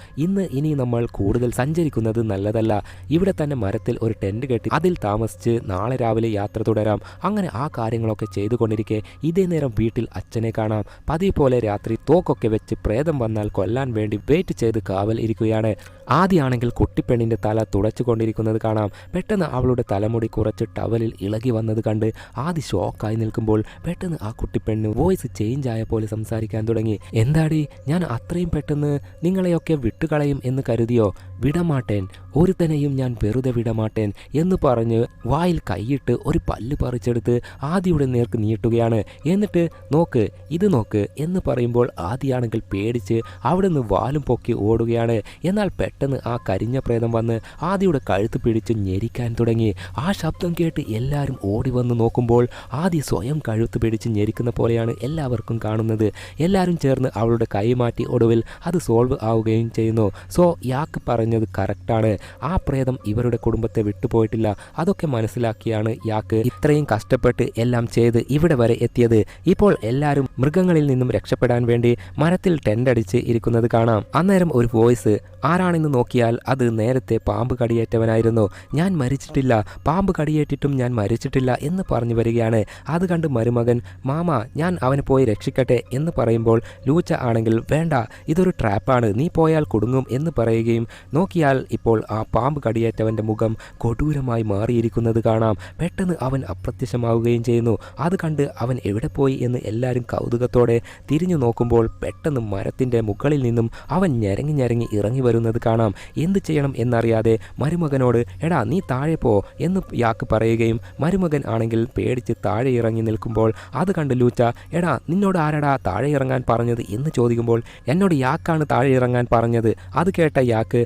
ഇനി നമ്മൾ കൂടുതൽ സഞ്ചരിക്കുന്നത് നല്ലതല്ല, ഇവിടെ തന്നെ മരത്തിൽ ഒരു ടെന്റ് കെട്ടി അതിൽ താമസിച്ച് നാളെ രാവിലെ യാത്ര തുടരാം. അങ്ങനെ ആ കാര്യങ്ങളൊക്കെ ചെയ്തുകൊണ്ടിരിക്കെ ഇതേ നേരം വീട്ടിൽ അച്ഛനെ കാണാം. പതിവ് പോലെ രാത്രി തോക്കൊക്കെ വെച്ച് പ്രേതം വന്നാൽ കൊല്ലാൻ വേണ്ടി വെയിറ്റ് ചെയ്ത് കാവൽ ഇരിക്കുകയാണ്. ആദ്യമാണെങ്കിൽ കുട്ടിപ്പെണ്ണിൻ്റെ തല തുടച്ചുകൊണ്ടിരിക്കുന്നത് കാണാം. പെട്ടെന്ന് അവളുടെ തലമുടി കുറച്ച് ടവലിൽ ഇളകി വന്നത് കണ്ട് ആദ്യ ഷോക്കായി നിൽക്കുമ്പോൾ പെട്ടെന്ന് ആ കുട്ടിപ്പെണ്ണ് വോയിസ് ചേഞ്ച് ആയ പോലെ സംസാരിക്കാൻ തുടങ്ങി. എന്താടി, ഞാൻ അത്രയും പെട്ടെന്ന് നിങ്ങളെയൊക്കെ വിട്ടുകളയും എന്ന് കരുതിയോ? വിടമാട്ടേൻ, ഒരുത്തനെയും ഞാൻ വെറുതെ വിടമാട്ടേൻ എന്ന് പറഞ്ഞ് വായിൽ കൈയിട്ട് ഒരു പല്ല് പറിച്ചെടുത്ത് ആദിയുടെ നേർക്ക് നീട്ടുകയാണ്. എന്നിട്ട് നോക്ക്, ഇത് നോക്ക് എന്ന് പറയുമ്പോൾ ആദിയാണെങ്കിൽ പേടിച്ച് അവിടെ നിന്ന് വാലും പൊക്കി ഓടുകയാണ്. എന്നാൽ പെട്ടെന്ന് ആ കരിഞ്ഞ പ്രേതം വന്ന് ആദിയുടെ കഴുത്ത് പിടിച്ച് ഞെരിക്കാൻ തുടങ്ങി. ആ ശബ്ദം കേട്ട് എല്ലാവരും ഓടി വന്ന് നോക്കുമ്പോൾ ആദി സ്വയം കഴുത്ത് പിടിച്ച് ഞെരിക്കുന്ന പോലെയാണ് എല്ലാവർക്കും കാണുന്നത്. എല്ലാവരും ചേർന്ന് അവളുടെ കൈ മാറ്റി ഒടുവിൽ അത് സോൾവ് ആവുകയും ചെയ്യുന്നു. സോ യാക്ക് പറഞ്ഞത് കറക്റ്റാണ്, ആ പ്രേതം ഇവരുടെ കുടുംബത്തെ വിട്ടുപോയിട്ടില്ല. അതൊക്കെ മനസ്സിലാക്കിയാണ് യാക്ക് ഇത്രയും കഷ്ടപ്പെട്ട് എല്ലാം ചെയ്ത് ഇവിടെ വരെ എത്തിയത്. ഇപ്പോൾ എല്ലാവരും മൃഗങ്ങളിൽ നിന്നും രക്ഷപ്പെടാൻ വേണ്ടി മരത്തിൽ ടെന്റ് അടിച്ച് ഇരിക്കുന്നത് കാണാം. അന്നേരം ഒരു വോയിസ്, ആരാണെന്ന് നോക്കിയാൽ അത് നേരത്തെ പാമ്പ് കടിയേറ്റവനായിരുന്നു. ഞാൻ മരിച്ചിട്ടില്ല, പാമ്പ് കടിയേറ്റിട്ടും ഞാൻ മരിച്ചിട്ടില്ല എന്ന് പറഞ്ഞു വരികയാണ്. അത് കണ്ട് മരുമകൻ, മാമ ഞാൻ അവനെ പോയി രക്ഷിക്കട്ടെ എന്ന് പറയുമ്പോൾ ലൂച്ച ആണെങ്കിൽ വേണ്ട, ഇതൊരു ട്രാപ്പാണ്, നീ പോയാൽ കുടുങ്ങും എന്ന് പറയുകയും നോക്കിയാൽ ഇപ്പോൾ ആ പാമ്പ് കടിയേറ്റവൻ്റെ മുഖം കൊടൂരമായി മാറിയിരിക്കുന്നത് കാണാം. പെട്ടെന്ന് അവൻ അപ്രത്യക്ഷമാവുകയും ചെയ്യുന്നു. അത് കണ്ട് അവൻ എവിടെ പോയി എന്ന് എല്ലാവരും കൗതുകത്തോടെ തിരിഞ്ഞു നോക്കുമ്പോൾ പെട്ടെന്ന് മരത്തിൻ്റെ മുകളിൽ നിന്നും അവൻ ഞരങ്ങി ഇറങ്ങി വരുന്നത് കാണാം. എന്ത് ചെയ്യണം എന്നറിയാതെ മരുമകനോട്, എടാ നീ താഴെ പോ എന്ന് യാക്ക് പറയുകയും മരുമകൻ ആണെങ്കിൽ പേടിച്ച് താഴെ ഇറങ്ങി നിൽക്കുമ്പോൾ അത് കണ്ട് ലൂച്ച, എടാ നിന്നോട് ആരടാ താഴെ ഇറങ്ങാൻ പറഞ്ഞത് എന്ന് ചോദിക്കുമ്പോൾ എന്നോട് യാക്കാണ് താഴെ ഇറങ്ങാൻ പറഞ്ഞത്. അത് കേട്ട യാക്ക്,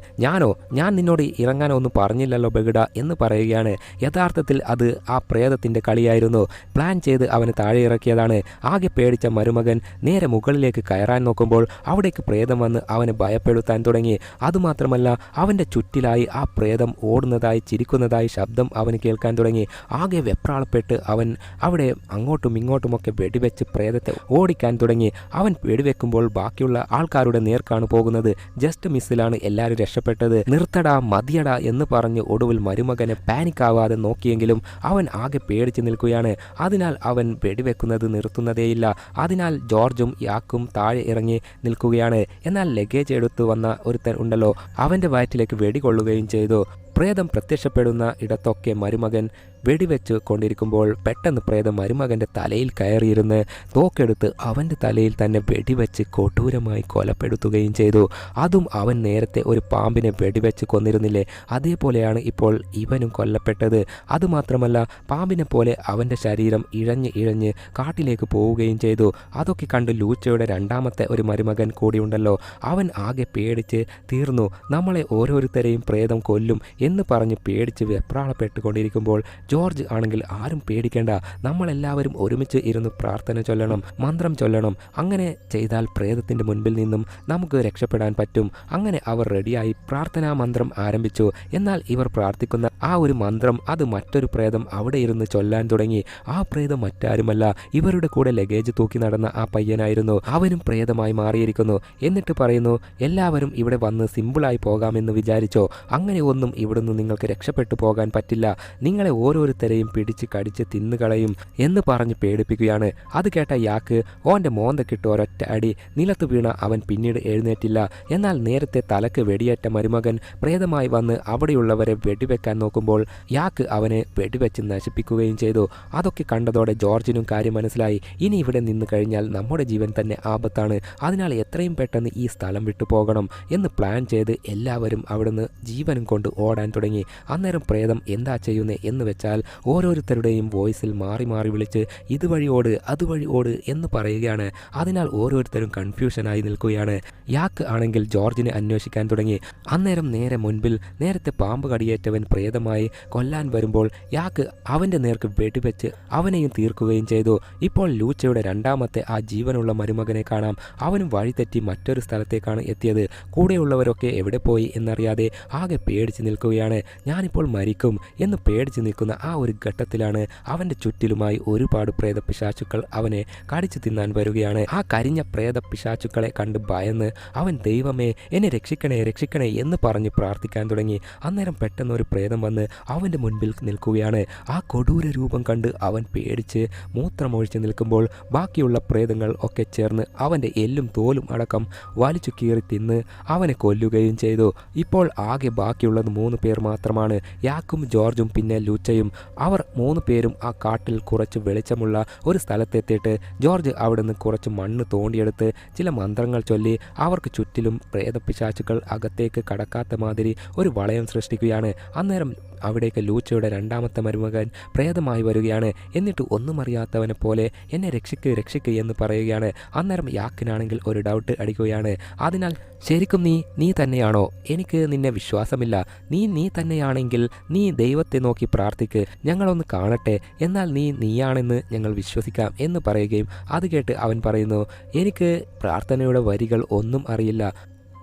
ഞാൻ നിന്നോട് ഇറങ്ങാനൊന്നും പറഞ്ഞില്ലല്ലോ ബഗിട എന്ന് പറയുകയാണ്. യഥാർത്ഥത്തിൽ അത് ആ പ്രേതത്തിൻ്റെ കളിയായിരുന്നു. പ്ലാൻ ചെയ്ത് അവന് താഴെ ഇറക്കിയതാണ്. ആകെ പേടിച്ച മരുമകൻ നേരെ മുകളിലേക്ക് കയറാൻ നോക്കുമ്പോൾ അവിടേക്ക് പ്രേതം വന്ന് അവനെ ഭയപ്പെടുത്താൻ തുടങ്ങി. അതുമാത്രമല്ല അവൻ്റെ ചുറ്റിലായി ആ പ്രേതം ഓടുന്നതായി ചിരിക്കുന്നതായി ശബ്ദം അവന് കേൾക്കാൻ തുടങ്ങി. ആകെ വെപ്രാളപ്പെട്ട് അവൻ അവിടെ അങ്ങോട്ടും ഇങ്ങോട്ടുമൊക്കെ വെടിവെച്ച് പ്രേതത്തെ ഓടിക്കാൻ തുടങ്ങി. അവൻ വെടിവെക്കുമ്പോൾ ബാക്കിയുള്ള ആൾക്കാരുടെ നേർക്കാണ് പോകുന്നത്. ജസ്റ്റ് മിസ്സിലാണ് എല്ലാവരും രക്ഷപ്പെട്ടത്. നിർത്തടാ മതിയടാ എന്ന് പറഞ്ഞ് ഒടുവിൽ മരുമകനെ പാനിക്കാവാതെ നോക്കിയെങ്കിലും അവൻ ആകെ പേടിച്ച് നിൽക്കുകയാണ്. അതിനാൽ അവൻ വെടിവെക്കുന്നത് നിർത്തുന്നതേയില്ല. അതിനാൽ ജോർജും യാക്കും താഴെ ഇറങ്ങി നിൽക്കുകയാണ്. എന്നാൽ ലഗേജ് എടുത്തു വന്ന ഒരുത്തൻ ഉണ്ടല്ലോ, അവൻ്റെ വയറ്റിലേക്ക് വെടികൊള്ളുകയും ചെയ്തു. പ്രേതം പ്രത്യക്ഷപ്പെടുന്ന ഇടത്തൊക്കെ മരുമകൻ വെടിവെച്ച് കൊണ്ടിരിക്കുമ്പോൾ പെട്ടെന്ന് പ്രേതം മരുമകൻ്റെ തലയിൽ കയറിയിരുന്ന് തോക്കെടുത്ത് അവൻ്റെ തലയിൽ തന്നെ വെടിവെച്ച് കൊടൂരമായി കൊലപ്പെടുത്തുകയും ചെയ്തു. അതും അവൻ നേരത്തെ ഒരു പാമ്പിനെ വെടിവെച്ച് കൊന്നിരുന്നില്ലേ, അതേപോലെയാണ് ഇപ്പോൾ ഇവനും കൊല്ലപ്പെട്ടത്. അതുമാത്രമല്ല പാമ്പിനെ പോലെ അവൻ്റെ ശരീരം ഇഴഞ്ഞ് കാട്ടിലേക്ക് പോവുകയും ചെയ്തു. അതൊക്കെ കണ്ട് ലൂച്ചയുടെ രണ്ടാമത്തെ ഒരു മരുമകൻ കൂടിയുണ്ടല്ലോ, അവൻ ആകെ പേടിച്ച് തീർന്നു. നമ്മളെ ഓരോരുത്തരെയും പ്രേതം കൊല്ലും എന്ന് പറഞ്ഞ് പേടിച്ച് വെപ്രാളപ്പെട്ടുകൊണ്ടിരിക്കുമ്പോൾ ജോർജ് ആണെങ്കിൽ ആരും പേടിക്കേണ്ട, നമ്മളെല്ലാവരും ഒരുമിച്ച് ഇരുന്ന് പ്രാർത്ഥന ചൊല്ലണം, മന്ത്രം ചൊല്ലണം. അങ്ങനെ ചെയ്താൽ പ്രേതത്തിൻ്റെ മുൻപിൽ നിന്നും നമുക്ക് രക്ഷപ്പെടാൻ പറ്റും. അങ്ങനെ അവർ റെഡിയായി പ്രാർത്ഥനാ മന്ത്രം ആരംഭിച്ചു. എന്നാൽ ഇവർ പ്രാർത്ഥിക്കുന്ന ആ ഒരു മന്ത്രം അത് മറ്റൊരു പ്രേതം അവിടെ ഇരുന്ന് ചൊല്ലാൻ തുടങ്ങി. ആ പ്രേതം മറ്റാരുമല്ല, ഇവരുടെ കൂടെ ലഗേജ് തൂക്കി നടന്ന ആ പയ്യനായിരുന്നു. അവനും പ്രേതമായി മാറിയിരിക്കുന്നു. എന്നിട്ട് പറയുന്നു, എല്ലാവരും ഇവിടെ വന്ന് സിമ്പിളായി പോകാമെന്ന് വിചാരിച്ചോ? അങ്ങനെ ഒന്നും ഇവിടുന്ന് നിങ്ങൾക്ക് രക്ഷപ്പെട്ടു പോകാൻ പറ്റില്ല. നിങ്ങളെ ഓരോരുത്തരെയും പിടിച്ച് കടിച്ച് തിന്നുകളയും എന്ന് പറഞ്ഞ് പേടിപ്പിക്കുകയാണ്. അത് കേട്ട യാക്ക് ഓൻ്റെ മോന്തക്കിട്ട് ഒരൊറ്റ അടി. നിലത്ത് വീണ അവൻ പിന്നീട് എഴുന്നേറ്റില്ല. എന്നാൽ നേരത്തെ തലക്ക് വെടിയേറ്റ മരുമകൻ പ്രേതമായി വന്ന് അവിടെയുള്ളവരെ വെടിവെക്കാൻ നോക്കുമ്പോൾ യാക്ക് അവനെ വെടിവെച്ച് നശിപ്പിക്കുകയും ചെയ്തു. അതൊക്കെ കണ്ടതോടെ ജോർജിനും കാര്യം മനസ്സിലായി. ഇനി ഇവിടെ നിന്ന് കഴിഞ്ഞാൽ നമ്മുടെ ജീവൻ തന്നെ ആപത്താണ്. അതിനാൽ എത്രയും പെട്ടെന്ന് ഈ സ്ഥലം വിട്ടു പോകണം എന്ന് പ്ലാൻ ചെയ്ത് എല്ലാവരും അവിടുന്ന് ജീവനും കൊണ്ട് ഓടാൻ തുടങ്ങി. അന്നേരം പ്രേതം എന്താ ചെയ്യുന്നത് എന്ന് വെച്ചാൽ ഓരോരുത്തരുടെയും വോയിസിൽ മാറി മാറി വിളിച്ച് ഇതുവഴി ഓട്, അതുവഴി ഓട് എന്ന് പറയുകയാണ്. അതിനാൽ ഓരോരുത്തരും കൺഫ്യൂഷനായി നിൽക്കുകയാണ്. യാക്ക് ആണെങ്കിൽ ജോർജിനെ അന്വേഷിക്കാൻ തുടങ്ങി. അന്നേരം നേരെ മുൻപിൽ നേരത്തെ പാമ്പ് കടിയേറ്റവൻ പ്രേതമായി കൊല്ലാൻ വരുമ്പോൾ യാക്ക് അവൻ്റെ നേർക്ക് വെടിവെച്ച് അവനെയും തീർക്കുകയും ചെയ്തു. ഇപ്പോൾ ലൂച്ചയുടെ രണ്ടാമത്തെ ആ ജീവനുള്ള മരുമകനെ കാണാം. അവനും വഴിതെറ്റി മറ്റൊരു സ്ഥലത്തേക്കാണ് എത്തിയത്. കൂടെയുള്ളവരൊക്കെ എവിടെ പോയി എന്നറിയാതെ ആകെ പേടിച്ച് നിൽക്കുകയാണ്. ഞാനിപ്പോൾ മരിക്കും എന്ന് പേടിച്ച് നിൽക്കുന്ന ആ ഒരു ഘട്ടത്തിലാണ് അവൻ്റെ ചുറ്റിലുമായി ഒരുപാട് പ്രേതപിശാചുക്കൾ അവനെ കടിച്ചു തിന്നാൻ വരികയാണ്. ആ കരിഞ്ഞ പ്രേതപിശാചുക്കളെ കണ്ട് ഭയന്ന് അവൻ ദൈവമേ എന്നെ രക്ഷിക്കണേ രക്ഷിക്കണേ എന്ന് പറഞ്ഞ് പ്രാർത്ഥിക്കാൻ തുടങ്ങി. അന്നേരം പെട്ടെന്ന് ഒരു പ്രേതം വന്ന് അവൻ്റെ മുൻപിൽ നിൽക്കുകയാണ്. ആ കൊടൂര രൂപം കണ്ട് അവൻ പേടിച്ച് മൂത്രമൊഴിച്ച് നിൽക്കുമ്പോൾ ബാക്കിയുള്ള പ്രേതങ്ങൾ ഒക്കെ ചേർന്ന് അവൻ്റെ എല്ലും തോലും അടക്കം വലിച്ചു കീറി തിന്ന് അവനെ കൊല്ലുകയും ചെയ്തു. ഇപ്പോൾ ആകെ ബാക്കിയുള്ളത് 3 പേർ മാത്രമാണ്, യാക്കും ജോർജും പിന്നെ ലൂച്ചയും. അവർ 3 പേരും ആ കാട്ടിൽ കുറച്ച് വെളിച്ചമുള്ള ഒരു സ്ഥലത്തെത്തിയിട്ട് ജോർജ് അവിടുന്ന് കുറച്ച് മണ്ണ് തോണ്ടിയെടുത്ത് ചില മന്ത്രങ്ങൾ ചൊല്ലി അവർക്ക് ചുറ്റിലും പ്രേതപിശാചുക്കൾ അകത്തേക്ക് കടക്കാത്ത മാതിരി ഒരു വളയം സൃഷ്ടിക്കുകയാണ്. അന്നേരം അവിടേക്ക് ലൂച്ചയുടെ രണ്ടാമത്തെ മരുമകൻ പ്രേതമായി വരികയാണ്. എന്നിട്ട് ഒന്നും അറിയാത്തവനെ പോലെ എന്നെ രക്ഷിക്ക് രക്ഷിക്ക് എന്ന് പറയുകയാണ്. അന്നേരം യാക്കിനാണെങ്കിൽ ഒരു ഡൗട്ട് അടിക്കുകയാണ്. അതിനാൽ ശരിക്കും നീ തന്നെയാണോ? എനിക്ക് നിന്നെ വിശ്വാസമില്ല. നീ തന്നെയാണെങ്കിൽ നീ ദൈവത്തെ നോക്കി പ്രാർത്ഥിക്ക്, ഞങ്ങളൊന്ന് കാണട്ടെ, എന്നാൽ നീയാണെന്ന് ഞങ്ങൾ വിശ്വസിക്കാം എന്ന് പറയുകയും അത് കേട്ട് അവൻ പറയുന്നു, എനിക്ക് പ്രാർത്ഥനയുടെ വരികൾ ഒന്നും അറിയില്ല.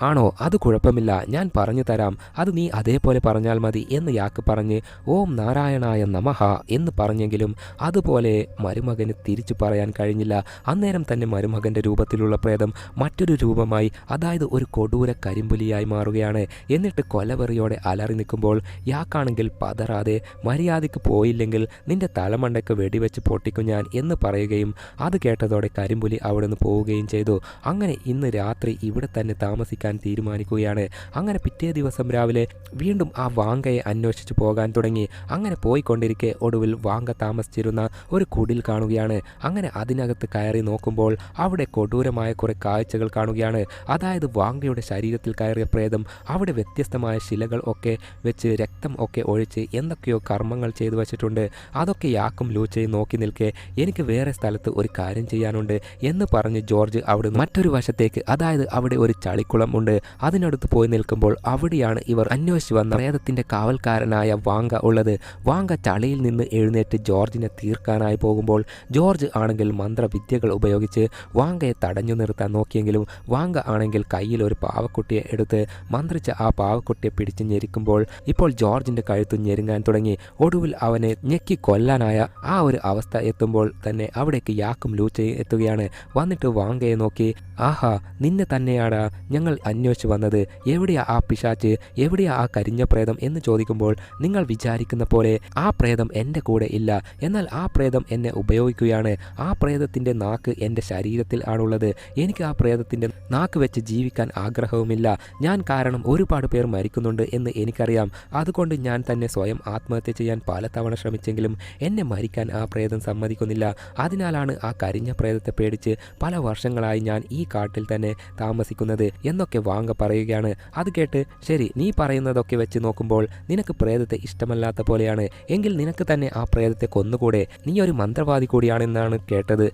ആണോ? അത് കുഴപ്പമില്ല, ഞാൻ പറഞ്ഞു തരാം, അത് നീ അതേപോലെ പറഞ്ഞാൽ മതി എന്ന് യാക്ക് പറഞ്ഞ് ഓം നാരായണായ നമഃ എന്ന് പറഞ്ഞെങ്കിലും അതുപോലെ മരുമകന് തിരിച്ചു പറയാൻ കഴിഞ്ഞില്ല. അന്നേരം തന്നെ മരുമകൻ്റെ രൂപത്തിലുള്ള പ്രേതം മറ്റൊരു രൂപമായി, അതായത് ഒരു കൊടൂര കരിമ്പുലിയായി മാറുകയാണ്. എന്നിട്ട് കൊലവെറിയോടെ അലറി നിൽക്കുമ്പോൾ യാക്കാണെങ്കിൽ പതറാതെ മര്യാദയ്ക്ക് പോയില്ലെങ്കിൽ നിന്റെ തലമണ്ടയ്ക്ക് വെടിവെച്ച് പൊട്ടിക്കും ഞാൻ എന്ന് പറയുകയും അത് കേട്ടതോടെ കരിമ്പുലി അവിടെ നിന്ന് പോവുകയും ചെയ്തു. അങ്ങനെ ഇന്ന് രാത്രി ഇവിടെ തന്നെ താമസിക്കാൻ തീരുമാനിക്കുകയാണ്. അങ്ങനെ പിറ്റേ ദിവസം രാവിലെ വീണ്ടും ആ വാങ്കയെ അന്വേഷിച്ചു പോകാൻ തുടങ്ങി. അങ്ങനെ പോയിക്കൊണ്ടിരിക്കെ ഒടുവിൽ വാങ്ക താമസിച്ചിരുന്ന ഒരു കുടിൽ കാണുകയാണ്. അങ്ങനെ അതിനകത്ത് കയറി നോക്കുമ്പോൾ അവിടെ കൊടൂരമായ കുറെ കാഴ്ചകൾ കാണുകയാണ്. അതായത് വാങ്കയുടെ ശരീരത്തിൽ കയറിയ പ്രേതം അവിടെ വ്യത്യസ്തമായ ശിലകൾ ഒക്കെ വെച്ച് രക്തം ഒക്കെ ഒഴിച്ച് എന്തൊക്കെയോ കർമ്മങ്ങൾ ചെയ്തു വച്ചിട്ടുണ്ട്. അതൊക്കെ യാക്കും ലൂച്ചയും നോക്കി നിൽക്കെ എനിക്ക് വേറെ സ്ഥലത്ത് ഒരു കാര്യം ചെയ്യാനുണ്ട് എന്ന് പറഞ്ഞ് ജോർജ് അവിടെ മറ്റൊരു വശത്തേക്ക്, അതായത് അവിടെ ഒരു ചളിക്കുളം ഉണ്ട്, അതിനടുത്ത് പോയി നിൽക്കുമ്പോൾ അവിടെയാണ് ഇവർ അന്വേഷിച്ച് വന്ന പ്രേതത്തിന്റെ കാവൽക്കാരനായ വാങ്ക ഉള്ളത്. വാങ്ക ചളിയിൽ നിന്ന് എഴുന്നേറ്റ് ജോർജിനെ തീർക്കാനായി പോകുമ്പോൾ ജോർജ് ആണെങ്കിൽ മന്ത്രവിദ്യകൾ ഉപയോഗിച്ച് വാങ്കയെ തടഞ്ഞു നിർത്താൻ നോക്കിയെങ്കിലും വാങ്ക ആണെങ്കിൽ കയ്യിൽ ഒരു പാവക്കുട്ടിയെ എടുത്ത് മന്ത്രിച്ച ആ പാവക്കുട്ടിയെ പിടിച്ച് ഞെരിക്കുമ്പോൾ ഇപ്പോൾ ജോർജിന്റെ കഴുത്ത് ഞെരുങ്ങാൻ തുടങ്ങി. ഒടുവിൽ അവനെ ഞെക്കി കൊല്ലാനായ ആ ഒരു അവസ്ഥ എത്തുമ്പോൾ തന്നെ അവിടേക്ക് യാക്കും ലൂച്ചയും എത്തുകയാണ്. വന്നിട്ട് വാങ്കയെ നോക്കി, ആഹാ നിന്നെ തന്നെയാടാ ഞങ്ങൾ അന്വേഷിച്ച് വന്നത്, എവിടെയാ ആ പിശാച്ച്, എവിടെയാ ആ കരിഞ്ഞ പ്രേതം എന്ന് ചോദിക്കുമ്പോൾ നിങ്ങൾ വിചാരിക്കുന്ന പോലെ ആ പ്രേതം എൻ്റെ കൂടെ ഇല്ല, എന്നാൽ ആ പ്രേതം എന്നെ ഉപയോഗിക്കുകയാണ്. ആ പ്രേതത്തിൻ്റെ നാക്ക് എൻ്റെ ശരീരത്തിൽ ആണുള്ളത്. എനിക്ക് ആ പ്രേതത്തിൻ്റെ നാക്ക് വെച്ച് ജീവിക്കാൻ ആഗ്രഹവുമില്ല. ഞാൻ കാരണം ഒരുപാട് പേർ മരിക്കുന്നുണ്ട് എന്ന് എനിക്കറിയാം. അതുകൊണ്ട് ഞാൻ തന്നെ സ്വയം ആത്മഹത്യ ചെയ്യാൻ പലതവണ ശ്രമിച്ചെങ്കിലും എന്നെ മരിക്കാൻ ആ പ്രേതം സമ്മതിക്കുന്നില്ല. അതിനാലാണ് ആ കരിഞ്ഞ പ്രേതത്തെ പേടിച്ച് പല വർഷങ്ങളായി ഞാൻ ഈ കാട്ടിൽ തന്നെ താമസിക്കുന്നത് എന്നൊക്കെ എന്നൊക്കെ വാങ്ക പറയുകയാണ്. അത് കേട്ട് ശരി, നീ പറയുന്നതൊക്കെ വെച്ച് നോക്കുമ്പോൾ നിനക്ക് പ്രേതത്തെ ഇഷ്ടമല്ലാത്ത പോലെയാണ്. എങ്കിൽ നിനക്ക് തന്നെ ആ പ്രേതത്തെ കൊന്നുകൂടെ? നീ ഒരു മന്ത്രവാദി കൂടിയാണെന്നാണ് കേട്ടത്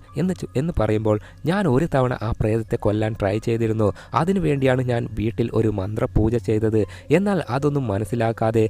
എന്ന് പറയുമ്പോൾ, ഞാൻ ഒരു തവണ ആ പ്രേതത്തെ കൊല്ലാൻ ട്രൈ ചെയ്തിരുന്നു. അതിനു വേണ്ടിയാണ് ഞാൻ വീട്ടിൽ ഒരു മന്ത്രപൂജ ചെയ്തത്. എന്നാൽ അതൊന്നും മനസ്സിലാക്കാതെ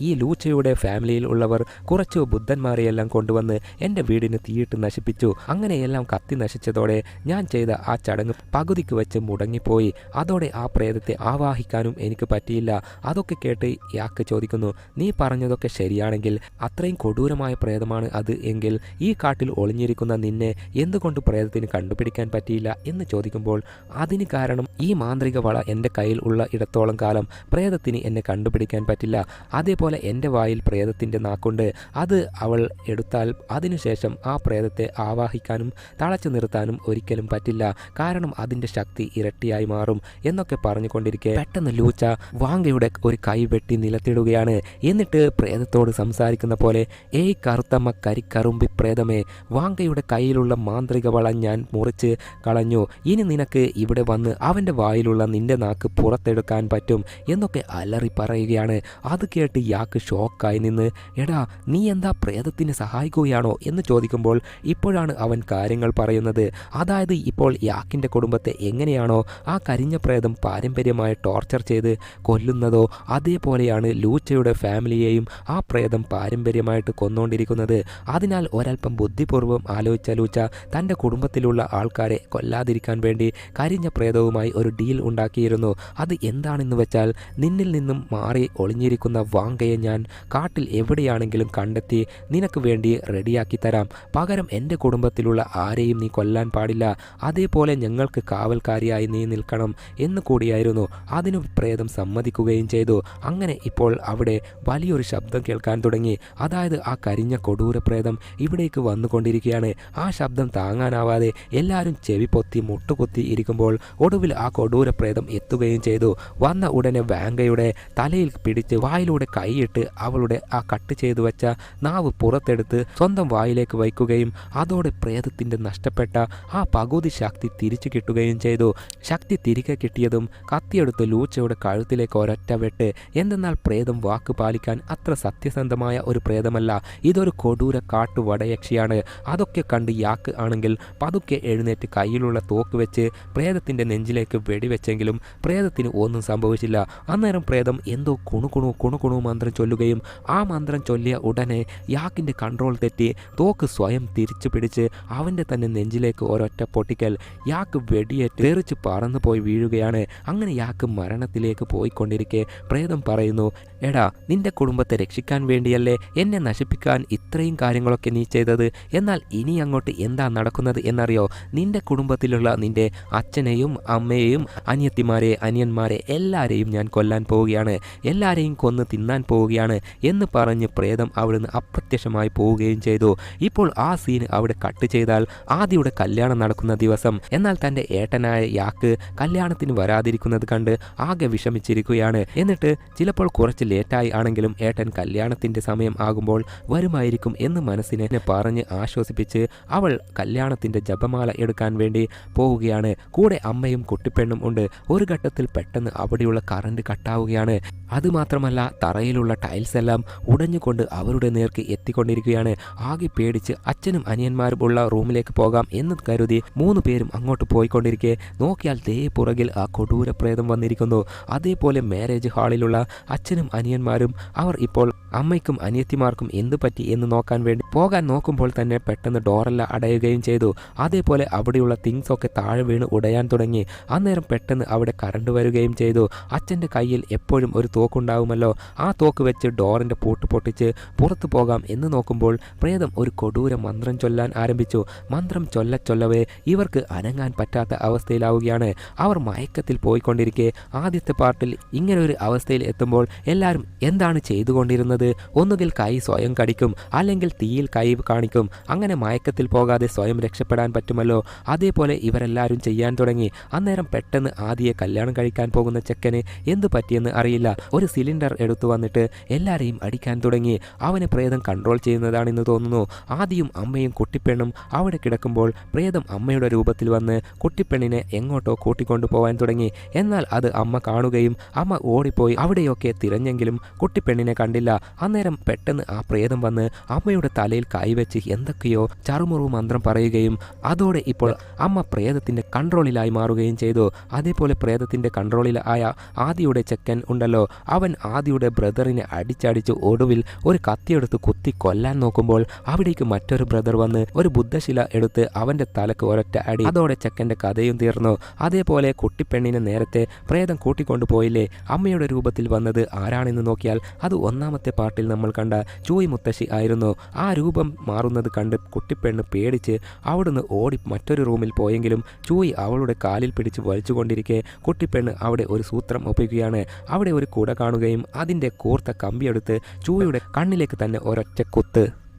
ഈ ലൂച്ചയുടെ ഫാമിലിയിൽ ഉള്ളവർ കുറച്ച് ബുദ്ധന്മാരെയെല്ലാം കൊണ്ടുവന്ന് എൻ്റെ വീടിന് തീയിട്ട് നശിപ്പിച്ചു. അങ്ങനെയെല്ലാം കത്തി നശിച്ചതോടെ ഞാൻ ചെയ്ത ആ ചടങ്ങ് പകുതിക്ക് വെച്ച് മുടങ്ങിപ്പോയി. അതോടെ ആ പ്രേതത്തെ ആവാഹിക്കാനും എനിക്ക് പറ്റിയില്ല. അതൊക്കെ കേട്ട് യാക്ക് ചോദിക്കുന്നു, നീ പറഞ്ഞതൊക്കെ ശരിയാണെങ്കിൽ അത്രയും കൊടൂരമായ പ്രേതമാണ് അത് എങ്കിൽ ഈ കാട്ടിൽ ഒളിഞ്ഞിരിക്കുന്ന നിന്നെ എന്തുകൊണ്ട് പ്രേതത്തിന് കണ്ടുപിടിക്കാൻ പറ്റിയില്ല എന്ന് ചോദിക്കുമ്പോൾ, അതിന് കാരണം ഈ മാന്ത്രിക വള എൻ്റെ കയ്യിൽ ഉള്ള ഇടത്തോളം കാലം പ്രേതത്തിന് എന്നെ കണ്ടുപിടിക്കാൻ പറ്റില്ല. അതേപോലെ എൻ്റെ വായിൽ പ്രേതത്തിൻ്റെ നാക്കുണ്ട്. അത് അവൾ എടുത്താൽ അതിനുശേഷം ആ പ്രേതത്തെ ആവാഹിക്കാനും തളച്ചു നിർത്താനും ഒരിക്കലും പറ്റില്ല. കാരണം അതിൻ്റെ ശക്തി ഇരട്ടിയായി മാറും എന്നൊക്കെ പറഞ്ഞുകൊണ്ടിരിക്കെ പെട്ടെന്ന് ലൂച്ച വാങ്കയുടെ ഒരു കൈ വെട്ടി നിലത്തിടുകയാണ്. എന്നിട്ട് പ്രേതത്തോട് സംസാരിക്കുന്ന പോലെ, ഏയ് കറുത്തമ്മ കരിക്കറുമ്പി പ്രേതമേ, വാങ്കയുടെ കയ്യിലുള്ള മാന്ത്രിക വള ഞാൻ മുറിച്ച് കളഞ്ഞു. ഇനി നിനക്ക് ഇവിടെ വന്ന് അവൻ്റെ വായിലുള്ള നിന്റെ നാക്ക് പുറത്തെടുക്കാൻ പറ്റും എന്നൊക്കെ അലറി പറയുകയാണ്. അത് കേട്ട് യാക്ക് ഷോക്കായി നിന്ന്, എടാ നീ എന്താ പ്രേതത്തിന് സഹായിക്കുകയാണോ എന്ന് ചോദിക്കുമ്പോൾ ഇപ്പോഴാണ് അവൻ കാര്യങ്ങൾ പറയുന്നത്. അതായത് ഇപ്പോൾ യാക്കിൻ്റെ കുടുംബത്തെ എങ്ങനെയാണോ ആ കരിഞ്ഞ പ്രേതം പാരമ്പര്യമായി ടോർച്ചർ ചെയ്ത് കൊല്ലുന്നതോ അതേപോലെയാണ് ലൂച്ചയുടെ ഫാമിലിയെയും ആ പ്രേതം പാരമ്പര്യമായിട്ട് കൊന്നുകൊണ്ടിരിക്കുന്നത്. അതിനാൽ ഒരൽപ്പം ബുദ്ധിപൂർവ്വം ആലോചിച്ച ലൂച്ച തൻ്റെ കുടുംബത്തിലുള്ള ആൾക്കാരെ കൊല്ലാതിരിക്കാൻ വേണ്ടി കരിഞ്ഞ പ്രേതവുമായി ഒരു ഡീൽ ഉണ്ടാക്കിയിരുന്നു. അത് എന്താണെന്ന് വെച്ചാൽ, നിന്നിൽ നിന്നും മാറി ഒളിഞ്ഞിരിക്കുന്ന വാങ്കയെ ഞാൻ കാട്ടിൽ എവിടെയാണെങ്കിലും കണ്ടെത്തി നിനക്ക് വേണ്ടി റെഡിയാക്കി തരാം. പകരം എൻ്റെ കുടുംബത്തിലുള്ള ആരെയും നീ കൊല്ലാൻ പാടില്ല. അതേപോലെ ഞങ്ങൾക്ക് കാവൽക്കാരിയായി നീ നിൽക്കണം എന്ന് കൂടിയായിരുന്നു. അതിനു പ്രേതം സമ്മതിക്കുകയും ചെയ്തു. അങ്ങനെ ഇപ്പോൾ അവിടെ വലിയൊരു ശബ്ദം കേൾക്കാൻ തുടങ്ങി. അതായത് ആ കരിഞ്ഞ കൊടൂര പ്രേതം ഇവിടേക്ക് വന്നുകൊണ്ടിരിക്കുകയാണ്. ആ ശബ്ദം താങ്ങാനാവാതെ എല്ലാവരും ചെവി പൊത്തി മുട്ടുകുത്തി ഇരിക്കുമ്പോൾ ഒടുവിൽ ആ കൊടൂര പ്രേതം എത്തുകയും ചെയ്തു. വന്ന ഉടനെ വാങ്കയുടെ തലയിൽ പിടിച്ച് വായിലൂടെ കൈയിട്ട് അവളുടെ ആ കട്ട് ചെയ്തു വെച്ച നാവ് പുറത്തെടുത്ത് സ്വന്തം വായിലേക്ക് വയ്ക്കുകയും അതോടെ പ്രേതത്തിൻ്റെ നഷ്ടപ്പെട്ട ആ പകുതി ശക്തി തിരിച്ചു കിട്ടുകയും ചെയ്തു. ശക്തി തിരികെ കിട്ടിയതും കത്തിയെടുത്ത് ലൂച്ചയുടെ കഴുത്തിലേക്ക് ഒരൊറ്റ വെട്ട്. എന്തെന്നാൽ പ്രേതം വാക്ക് പാലിക്കാൻ അത്ര സത്യസന്ധമായ ഒരു പ്രേതമല്ല. ഇതൊരു കൊടൂര കാട്ടുവടയക്ഷിയാണ്. അതൊക്കെ കണ്ട് യാക്ക് ആണെങ്കിൽ പതുക്കെ എഴുന്നേറ്റ് കയ്യിലുള്ള തോക്ക് വെച്ച് പ്രേതത്തിൻ്റെ നെഞ്ചിലേക്ക് വെടിവെച്ചെങ്കിലും പ്രേതത്തിന് ഒന്നും സംഭവിച്ചില്ല. അന്നേരം പ്രേതം എന്തോ കുണുകുണു മന്ത്രം ചൊല്ലുകയും ആ മന്ത്രം ചൊല്ലിയ ഉടനെ യാക്കിൻ്റെ കൺട്രോൾ തെറ്റി തോക്ക് സ്വയം തിരിച്ചു പിടിച്ച് അവൻ്റെ തന്നെ നെഞ്ചിലേക്ക് ഒരൊറ്റ പൊട്ടിക്കൽ. യാക്ക് വെടിയേറ്റ് തെറിച്ച് പറന്നു പോയി വീഴുകയാണ്. അങ്ങനെ യാക്ക് മരണത്തിലേക്ക് പോയിക്കൊണ്ടിരിക്കെ പ്രേതം പറയുന്നു, എടാ നിന്റെ കുടുംബത്തെ രക്ഷിക്കാൻ വേണ്ടിയല്ലേ എന്നെ നശിപ്പിക്കാൻ ഇത്രയും കാര്യങ്ങളൊക്കെ നീ ചെയ്തത്? എന്നാൽ ഇനി അങ്ങോട്ട് എന്താ നടക്കുന്നത് എന്നറിയോ? നിന്റെ കുടുംബത്തിലുള്ള നിന്റെ അച്ഛനെയും അമ്മയെയും അനിയന്മാരെ എല്ലാവരെയും ഞാൻ കൊല്ലാൻ പോവുകയാണ്. എല്ലാവരെയും കൊന്ന് തിന്നാൻ പോവുകയാണ് എന്ന് പറഞ്ഞ് പ്രേതം അവിടുന്ന് അപ്രത്യക്ഷമായി പോവുകയും ചെയ്തു. ഇപ്പോൾ ആ സീൻ അവിടെ കട്ട് ചെയ്താൽ ആദിയുടെ കല്യാണം നടക്കുന്ന ദിവസം. എന്നാൽ തൻ്റെ ഏട്ടനായ യാക്ക് കല്യാണത്തിന് വരാതിരിക്കുന്നത് കണ്ട് ആകെ വിഷമിച്ചിരിക്കുകയാണ്. എന്നിട്ട് ചിലപ്പോൾ കുറച്ച് ലേറ്റായി ആണെങ്കിലും ഏട്ടൻ കല്യാണത്തിൻ്റെ സമയം ആകുമ്പോൾ വരുമായിരിക്കും എന്ന് മനസ്സിനെ പറഞ്ഞ് ആശ്വസിപ്പിച്ച് അവൾ കല്യാണത്തിൻ്റെ ജപമാല എടുക്കാൻ വേണ്ടി പോവുകയാണ്. കൂടെ അമ്മയും കുട്ടിപ്പെണ്ണും ഉണ്ട്. ഒരു ഘട്ടത്തിൽ പെട്ടെന്ന് അവിടെയുള്ള കറണ്ട് കട്ടാവുകയാണ്. അതുമാത്രമല്ല തറയിലുള്ള ടൈൽസ് എല്ലാം ഉടഞ്ഞുകൊണ്ട് അവരുടെ നേർക്ക് എത്തിക്കൊണ്ടിരിക്കുകയാണ്. ആകെ പേടിച്ച് അച്ഛനും അനിയന്മാരും ഉള്ള റൂമിലേക്ക് പോകാം എന്ന് കരുതി 3 പേരും അങ്ങോട്ട് പോയിക്കൊണ്ടിരിക്കെ നോക്കിയാൽ ദേ പുറകിൽ ആ കൊടൂര പ്രേതം വന്നിരിക്കുന്നു. അതേപോലെ മാരേജ് ഹാളിലുള്ള അച്ഛനും അനിയന്മാരും അവർ ഇപ്പോൾ അമ്മയ്ക്കും അനിയത്തിമാർക്കും എന്തു പറ്റി എന്ന് നോക്കാൻ വേണ്ടി പോകാൻ നോക്കുമ്പോൾ തന്നെ പെട്ടെന്ന് ഡോറെല്ലാം അടയുകയും ചെയ്തു. അതേപോലെ അവിടെയുള്ള തിങ്സ് ഒക്കെ താഴെ വീണ് ഉടയാൻ തുടങ്ങി. അന്നേരം പെട്ടെന്ന് അവിടെ കറണ്ട് വരികയും ചെയ്തു. അച്ഛൻ്റെ കയ്യിൽ എപ്പോഴും ഒരു തോക്കുണ്ടാവുമല്ലോ. ആ തോക്ക് വെച്ച് ഡോറിൻ്റെ പൂട്ട് പൊട്ടിച്ച് പുറത്തു പോകാം എന്ന് നോക്കുമ്പോൾ പ്രേതം ഒരു കൊടൂര മന്ത്രം ചൊല്ലാൻ ആരംഭിച്ചു. മന്ത്രം ചൊല്ലവേ ഇവർക്ക് അനങ്ങാൻ പറ്റാത്ത അവസ്ഥയിലാവുകയാണ്. അവർ മയക്കത്തിൽ പോയിക്കൊണ്ടിരിക്കെ ആദ്യത്തെ പാർട്ടിൽ ഇങ്ങനെ ഒരു അവസ്ഥയിൽ എത്തുമ്പോൾ എല്ലാവരും എന്താണ് ചെയ്തുകൊണ്ടിരുന്നത്? ഒന്നുകിൽ കൈ സ്വയം കടിക്കും, അല്ലെങ്കിൽ തീയിൽ കൈ കാണിക്കും. അങ്ങനെ മയക്കത്തിൽ പോകാതെ സ്വയം രക്ഷപ്പെടാൻ പറ്റുമല്ലോ. അതേപോലെ ഇവരെല്ലാവരും ചെയ്യാൻ തുടങ്ങി. അന്നേരം പെട്ടെന്ന് ആദിയെ കല്യാണം കഴിക്കാൻ പോകുന്ന ചെക്കന് എന്തു പറ്റിയെന്ന് അറിയില്ല. ഒരു സിലിണ്ടർ എടുത്തു വന്നിട്ട് എല്ലാവരെയും അടിക്കാൻ തുടങ്ങി. അവനെ പ്രേതം കൺട്രോൾ ചെയ്യുന്നതാണെന്ന് തോന്നുന്നു. ആദിയും അമ്മയും കുട്ടിപ്പെണ്ണും അവിടെ കിടക്കുമ്പോൾ പ്രേതം അമ്മയുടെ രൂപത്തിൽ വന്ന് കുട്ടിപ്പെണ്ണിനെ എങ്ങോട്ടോ കൂട്ടിക്കൊണ്ടുപോകാൻ തുടങ്ങി. എന്നാൽ അത് അമ്മ കാണുകയും അമ്മ ഓടിപ്പോയി അവിടെയൊക്കെ തിരഞ്ഞെങ്കിലും കുട്ടിപ്പെണ്ണിനെ കണ്ടില്ല. അന്നേരം പെട്ടെന്ന് ആ പ്രേതം വന്ന് അമ്മയുടെ തലയിൽ കൈവച്ച് എന്തൊക്കെയോ ചറുമുറു മന്ത്രം പറയുകയും അതോടെ ഇപ്പോൾ അമ്മ പ്രേതത്തിന്റെ കൺട്രോളിലായി മാറുകയും ചെയ്തു. അതേപോലെ പ്രേതത്തിന്റെ കൺട്രോളിലായ ആദിയുടെ ചെക്കൻ ഉണ്ടല്ലോ, അവൻ ആദിയുടെ ബ്രദറിനെ അടിച്ചടിച്ച് ഒടുവിൽ ഒരു കത്തിയെടുത്ത് കുത്തി കൊല്ലാൻ നോക്കുമ്പോൾ അവിടേക്ക് മറ്റൊരു ബ്രദർ വന്ന് ഒരു ബുദ്ധശില എടുത്ത് അവന്റെ തലക്ക് ഒരൊറ്റ അടി. അതോടെ ചെക്കന്റെ കഥയും തീർന്നു. അതേപോലെ കുട്ടിപ്പെണ്ണിനെ നേരത്തെ പ്രേതം കൂട്ടിക്കൊണ്ടുപോയില്ലേ, അമ്മയുടെ രൂപത്തിൽ വന്നത് ആരാണെന്ന് നോക്കിയാൽ അത് ഒന്നാമത്തെ പാർട്ടിൽ നമ്മൾ കണ്ട ചൂയി മുത്തശ്ശി ആയിരുന്നു. ആ രൂപം മാറുന്നത് കണ്ട് കുട്ടിപ്പെണ്ണ് പേടിച്ച് അവിടുന്ന് ഓടി മറ്റൊരു റൂമിൽ പോയെങ്കിലും ചൂയി അവളുടെ കാലിൽ പിടിച്ച് വലിച്ചുകൊണ്ടിരിക്കെ കുട്ടിപ്പെണ്ണ് അവിടെ ഒരു സൂത്രം ഒപ്പിക്കുകയാണ്. അവിടെ ഒരു കുട കാണുകയും അതിൻ്റെ കൂർത്ത കമ്പിയെടുത്ത് ചൂയിയുടെ കണ്ണിലേക്ക് തന്നെ ഒരൊറ്റ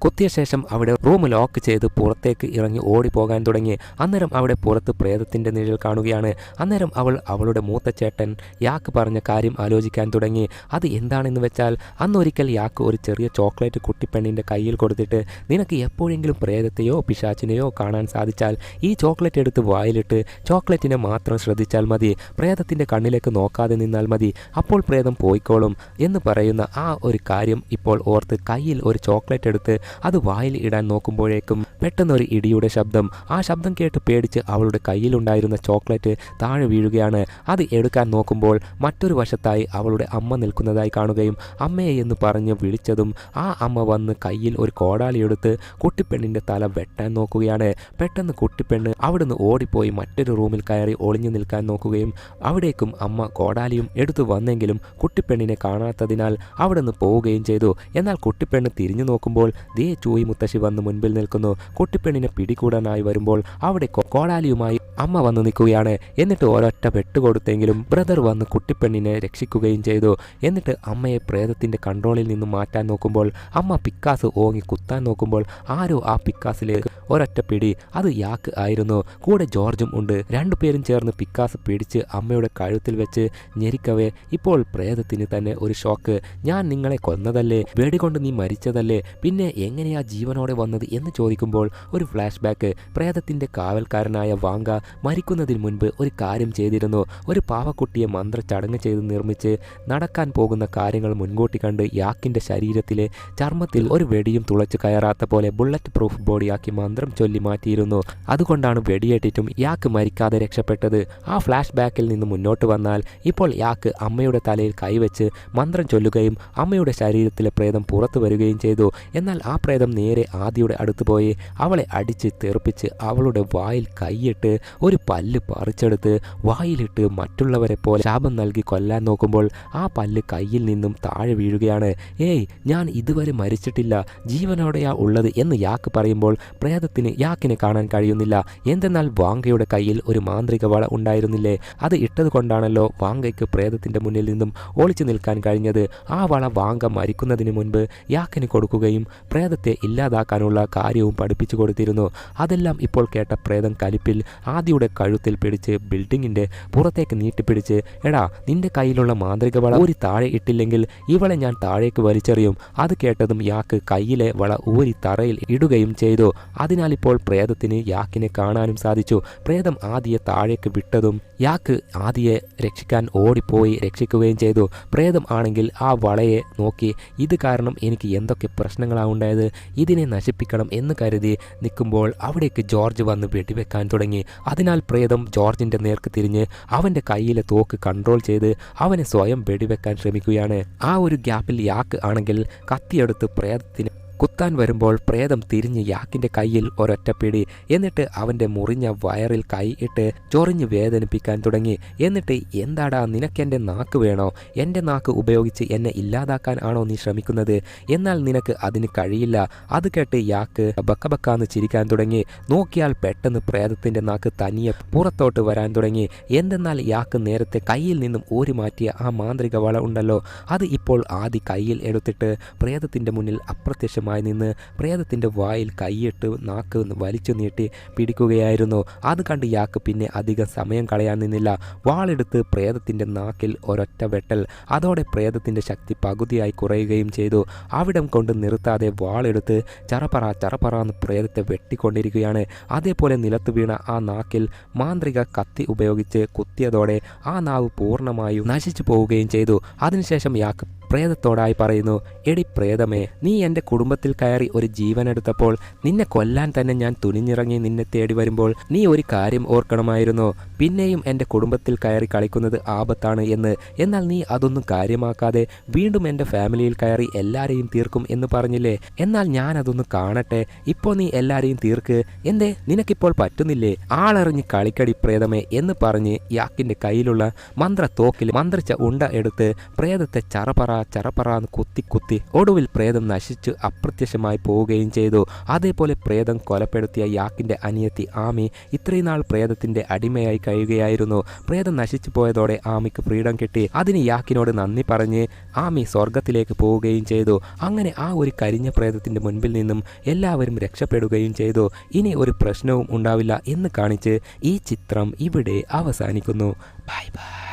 കുത്തിയ ശേഷം അവിടെ റൂം ലോക്ക് ചെയ്ത് പുറത്തേക്ക് ഇറങ്ങി ഓടിപ്പോകാൻ തുടങ്ങി. അന്നേരം അവിടെ പുറത്ത് പ്രേതത്തിൻ്റെ നിഴൽ കാണുകയാണ്. അന്നേരം അവൾ അവളുടെ മൂത്ത ചേട്ടൻ യാക്ക് പറഞ്ഞ കാര്യം ആലോചിക്കാൻ തുടങ്ങി. അത് എന്താണെന്ന് വെച്ചാൽ അന്നൊരിക്കൽ യാക്ക് ഒരു ചെറിയ ചോക്ലേറ്റ് കുട്ടിപ്പെണ്ണിൻ്റെ കയ്യിൽ കൊടുത്തിട്ട് നിനക്ക് എപ്പോഴെങ്കിലും പ്രേതത്തെയോ പിശാച്ചിനെയോ കാണാൻ സാധിച്ചാൽ ഈ ചോക്ലേറ്റ് എടുത്ത് വായിലിട്ട് ചോക്ലേറ്റിനെ മാത്രം ശ്രദ്ധിച്ചാൽ മതി, പ്രേതത്തിൻ്റെ കണ്ണിലേക്ക് നോക്കാതെ നിന്നാൽ മതി, അപ്പോൾ പ്രേതം പോയിക്കോളും എന്ന് പറയുന്ന ആ ഒരു കാര്യം ഇപ്പോൾ ഓർത്ത് കയ്യിൽ ഒരു ചോക്ലേറ്റ് എടുത്ത് അത് വായിൽ ഇടാൻ നോക്കുമ്പോഴേക്കും പെട്ടെന്നൊരു ഇടിയുടെ ശബ്ദം. ആ ശബ്ദം കേട്ട് പേടിച്ച് അവളുടെ കയ്യിലുണ്ടായിരുന്ന ചോക്ലേറ്റ് താഴെ വീഴുകയാണ്. അത് എടുക്കാൻ നോക്കുമ്പോൾ മറ്റൊരു വശത്തായി അവളുടെ അമ്മ നിൽക്കുന്നതായി കാണുകയും അമ്മയെ എന്ന് പറഞ്ഞ് വിളിച്ചതും ആ അമ്മ വന്ന് കയ്യിൽ ഒരു കോടാലിയെടുത്ത് കുട്ടിപ്പെണ്ണിൻ്റെ തല വെട്ടാൻ നോക്കുകയാണ്. പെട്ടെന്ന് കുട്ടിപ്പെണ്ണ് അവിടുന്ന് ഓടിപ്പോയി മറ്റൊരു റൂമിൽ കയറി ഒളിഞ്ഞു നിൽക്കാൻ നോക്കുകയും അവിടേക്കും അമ്മ കോടാലിയും എടുത്തു വന്നെങ്കിലും കുട്ടിപ്പെണ്ണിനെ കാണാത്തതിനാൽ അവിടുന്ന് പോവുകയും ചെയ്തു. എന്നാൽ കുട്ടിപ്പെണ്ണ് തിരിഞ്ഞു നോക്കുമ്പോൾ ചൂയി മുത്തശ്ശി വന്ന് മുൻപിൽ നിൽക്കുന്നു. കുട്ടിപ്പെണ്ണിനെ പിടികൂടാനായി വരുമ്പോൾ അവിടെ കോടാലിയുമായി അമ്മ വന്ന് നിൽക്കുകയാണ്. എന്നിട്ട് ഒരൊറ്റ വെട്ടുകൊടുത്തെങ്കിലും ബ്രദർ വന്ന് കുട്ടിപ്പെണ്ണിനെ രക്ഷിക്കുകയും ചെയ്തു. എന്നിട്ട് അമ്മയെ പ്രേതത്തിന്റെ കൺട്രോളിൽ നിന്നും മാറ്റാൻ നോക്കുമ്പോൾ അമ്മ പിക്കാസ് ഓങ്ങി കുത്താൻ നോക്കുമ്പോൾ ആരോ ആ പിക്കാസിലേക്ക് ഒരൊറ്റ പിടി. അത് യാക്ക് ആയിരുന്നു. കൂടെ ജോർജും ഉണ്ട്. രണ്ടുപേരും ചേർന്ന് പിക്കാസ് പിടിച്ച് അമ്മയുടെ കഴുത്തിൽ വെച്ച് ഞെരിക്കവേ ഇപ്പോൾ പ്രേതത്തിന് തന്നെ ഒരു ഷോക്ക്. ഞാൻ നിങ്ങളെ കൊന്നതല്ലേ, വെടികൊണ്ട് നീ മരിച്ചതല്ലേ, പിന്നെ എങ്ങനെയാ ജീവനോടെ വന്നത് എന്ന് ചോദിക്കുമ്പോൾ ഒരു ഫ്ലാഷ് ബാക്ക്. പ്രേതത്തിന്റെ കാവൽക്കാരനായ വാങ്ക മരിക്കുന്നതിന് മുൻപ് ഒരു കാര്യം ചെയ്തിരുന്നു. ഒരു പാവക്കുട്ടിയെ മന്ത്ര ചടങ്ങ് ചെയ്ത് നിർമ്മിച്ച് നടക്കാൻ പോകുന്ന കാര്യങ്ങൾ മുൻകൂട്ടി കണ്ട് യാക്കിന്റെ ശരീരത്തിലെ ചർമ്മത്തിൽ ഒരു വെടിയും തുളച്ചു കയറാത്ത പോലെ ബുള്ളറ്റ് പ്രൂഫ് ബോഡിയാക്കി മന്ത്രം ചൊല്ലി മാറ്റിയിരുന്നു. അതുകൊണ്ടാണ് വെടിയേറ്റിട്ടും യാക്ക് മരിക്കാതെ രക്ഷപ്പെട്ടത്. ആ ഫ്ലാഷ് ബാക്കിൽ നിന്ന് മുന്നോട്ട് വന്നാൽ ഇപ്പോൾ യാക്ക് അമ്മയുടെ തലയിൽ കൈവച്ച് മന്ത്രം ചൊല്ലുകയും അമ്മയുടെ ശരീരത്തിലെ പ്രേതം പുറത്തു വരികയും ചെയ്തു. എന്നാൽ ആ പ്രേതം നേരെ ആദിയുടെ അടുത്ത് പോയി അവളെ അടിച്ച് തെറിപ്പിച്ച് അവളുടെ വായിൽ കൈയിട്ട് ഒരു പല്ല് പറിച്ചെടുത്ത് വായിലിട്ട് മറ്റുള്ളവരെ പോലെ ശാപം നൽകി കൊല്ലാൻ നോക്കുമ്പോൾ ആ പല്ല് കയ്യിൽ നിന്നും താഴെ വീഴുകയാണ്. ഏയ്, ഞാൻ ഇതുവരെ മരിച്ചിട്ടില്ല, ജീവനോടെയാ ഉള്ളത് എന്ന് യാക്ക് പറയുമ്പോൾ പ്രേതത്തിന് യാക്കിനെ കാണാൻ കഴിയുന്നില്ല. എന്തെന്നാൽ വാങ്കയുടെ കയ്യിൽ ഒരു മാന്ത്രിക വള ഉണ്ടായിരുന്നില്ലേ, അത് ഇട്ടത് കൊണ്ടാണല്ലോ വാങ്കയ്ക്ക് പ്രേതത്തിന്റെ മുന്നിൽ നിന്നും ഒളിച്ചു നിൽക്കാൻ കഴിഞ്ഞത്. ആ വള വാങ്ക മരിക്കുന്നതിന് മുൻപ് യാക്കിന് കൊടുക്കുകയും പ്രേതത്തെ ഇല്ലാതാക്കാനുള്ള കാര്യവും പഠിപ്പിച്ചു കൊടുത്തിരുന്നു. അതെല്ലാം ഇപ്പോൾ കേട്ട പ്രേതം കലിപ്പിൽ ആദിയുടെ കഴുത്തിൽ പിടിച്ച് ബിൽഡിങ്ങിന്റെ പുറത്തേക്ക് നീട്ടിപ്പിടിച്ച്, എടാ, നിന്റെ കയ്യിലുള്ള മാന്ത്രിക വള ഊരി താഴെ ഇട്ടില്ലെങ്കിൽ ഇവളെ ഞാൻ താഴേക്ക് വലിച്ചെറിയും. അത് കേട്ടതും യാക്ക് കയ്യിലെ വള ഊരി തറയിൽ ഇടുകയും ചെയ്തു. അതിനാൽ ഇപ്പോൾ പ്രേതത്തിന് യാക്കിനെ കാണാനും സാധിച്ചു. പ്രേതം ആദിയെ താഴേക്ക് വിട്ടതും യാക്ക് ആദിയെ രക്ഷിക്കാൻ ഓടിപ്പോയി രക്ഷിക്കുകയും ചെയ്തു. പ്രേതം ആണെങ്കിൽ ആ വളയെ നോക്കി ഇത് കാരണം എനിക്ക് എന്തൊക്കെ പ്രശ്നങ്ങളാണ് ഉണ്ടായത്, ഇതിനെ നശിപ്പിക്കണം എന്ന് കരുതി നിൽക്കുമ്പോൾ അവിടേക്ക് ജോർജ് വന്ന് വെടിവെക്കാൻ തുടങ്ങി. അതിനാൽ പ്രേതം ജോർജിന്റെ നേർക്ക് തിരിഞ്ഞ് അവന്റെ കയ്യിലെ തോക്ക് കൺട്രോൾ ചെയ്ത് അവനെ സ്വയം വെടിവെക്കാൻ ശ്രമിക്കുകയാണ്. ആ ഒരു ഗ്യാപ്പിൽ യാക്ക് ആണെങ്കിൽ കത്തിയെടുത്ത് പ്രേതത്തിന് കുത്താൻ വരുമ്പോൾ പ്രേതം തിരിഞ്ഞ് യാക്കിന്റെ കയ്യിൽ ഒരൊറ്റ പിടി. എന്നിട്ട് അവന്റെ മുറിഞ്ഞ വയറിൽ കൈ ഇട്ട് ചൊറിഞ്ഞ് വേദനിപ്പിക്കാൻ തുടങ്ങി. എന്നിട്ട് എന്താടാ, നിനക്കെൻ്റെ നാക്ക് വേണോ? എൻ്റെ നാക്ക് ഉപയോഗിച്ച് എന്നെ ഇല്ലാതാക്കാൻ ആണോ നീ ശ്രമിക്കുന്നത്? എന്നാൽ നിനക്ക് അതിന് കഴിയില്ല. അത് കേട്ട് യാക്ക് ബക്കബക്കാന്ന് ചിരിക്കാൻ തുടങ്ങി. നോക്കിയാൽ പെട്ടെന്ന് പ്രേതത്തിന്റെ നാക്ക് തനിയെ പുറത്തോട്ട് വരാൻ തുടങ്ങി. എന്തെന്നാൽ യാക്ക് നേരത്തെ കയ്യിൽ നിന്നും ഊരി മാറ്റിയ ആ മാന്ത്രിക വള ഉണ്ടല്ലോ, അത് ഇപ്പോൾ ആദി കയ്യിൽ എടുത്തിട്ട് പ്രേതത്തിന്റെ മുന്നിൽ അപ്രത്യക്ഷം അപ്രത്യക്ഷമായി നിന്ന് പ്രേതത്തിൻ്റെ വായിൽ കൈയിട്ട് നാക്ക് വലിച്ചു നീട്ടി പിടിക്കുകയായിരുന്നു. അത് കണ്ട് യാക്ക് പിന്നെ അധികം സമയം കളയാൻ നിന്നില്ല. വാളെടുത്ത് പ്രേതത്തിൻ്റെ നാക്കിൽ ഒരൊറ്റ വെട്ടൽ. അതോടെ പ്രേതത്തിൻ്റെ ശക്തി പകുതിയായി കുറയുകയും ചെയ്തു. അവിടം കൊണ്ട് നിർത്താതെ വാളെടുത്ത് ചറപറ എന്ന് പ്രേതത്തെ വെട്ടിക്കൊണ്ടിരിക്കുകയാണ്. അതേപോലെ നിലത്ത് വീണ ആ നാക്കിൽ മാന്ത്രിക കത്തി ഉപയോഗിച്ച് കുത്തിയതോടെ ആ നാവ് പൂർണ്ണമായും നശിച്ചു പോവുകയും ചെയ്തു. അതിനുശേഷം യാക്ക് പ്രേതത്തോടായി പറയുന്നു, എടി പ്രേതമേ, നീ എൻ്റെ കുടുംബത്തിൽ കയറി ഒരു ജീവനെടുത്തപ്പോൾ നിന്നെ കൊല്ലാൻ തന്നെ ഞാൻ തുനിഞ്ഞിറങ്ങി നിന്നെ തേടി വരുമ്പോൾ നീ ഒരു കാര്യം ഓർക്കണമായിരുന്നു. പിന്നെയും എൻ്റെ കുടുംബത്തിൽ കയറി കളിക്കുന്നത് ആപത്താണ് എന്ന്. എന്നാൽ നീ അതൊന്നും കാര്യമാക്കാതെ വീണ്ടും എൻ്റെ ഫാമിലിയിൽ കയറി എല്ലാവരെയും തീർക്കും എന്ന് പറഞ്ഞില്ലേ? എന്നാൽ ഞാൻ അതൊന്ന് കാണട്ടെ. ഇപ്പോൾ നീ എല്ലാവരെയും തീർക്ക്. എന്തേ നിനക്കിപ്പോൾ പറ്റുന്നില്ലേ? ആളറിഞ്ഞ് കളിക്കടി പ്രേതമേ എന്ന് പറഞ്ഞ് യാക്കിൻ്റെ കയ്യിലുള്ള മന്ത്രത്തോക്കിൽ മന്ത്രിച്ച ഉണ്ട എടുത്ത് പ്രേതത്തെ ചറപറാന്ന് കുത്തി ഒടുവിൽ പ്രേതം നശിച്ചു അപ്രത്യക്ഷമായി പോവുകയും ചെയ്തു. അതേപോലെ പ്രേതം കൊലപ്പെടുത്തിയ യാക്കിൻ്റെ അനിയത്തി ആമി ഇത്രയും നാൾ പ്രേതത്തിൻ്റെ അടിമയായി കഴിയുകയായിരുന്നു. പ്രേതം നശിച്ചു പോയതോടെ ആമിക്ക് ഫ്രീഡം കിട്ടി. അതിന് യാക്കിനോട് നന്ദി പറഞ്ഞ് ആമി സ്വർഗത്തിലേക്ക് പോവുകയും ചെയ്തു. അങ്ങനെ ആ ഒരു കരിഞ്ഞ പ്രേതത്തിൻ്റെ മുൻപിൽ നിന്നും എല്ലാവരും രക്ഷപ്പെടുകയും ചെയ്തു. ഇനി ഒരു പ്രശ്നവും ഉണ്ടാവില്ല എന്ന് കാണിച്ച് ഈ ചിത്രം ഇവിടെ അവസാനിക്കുന്നു. Bye bye.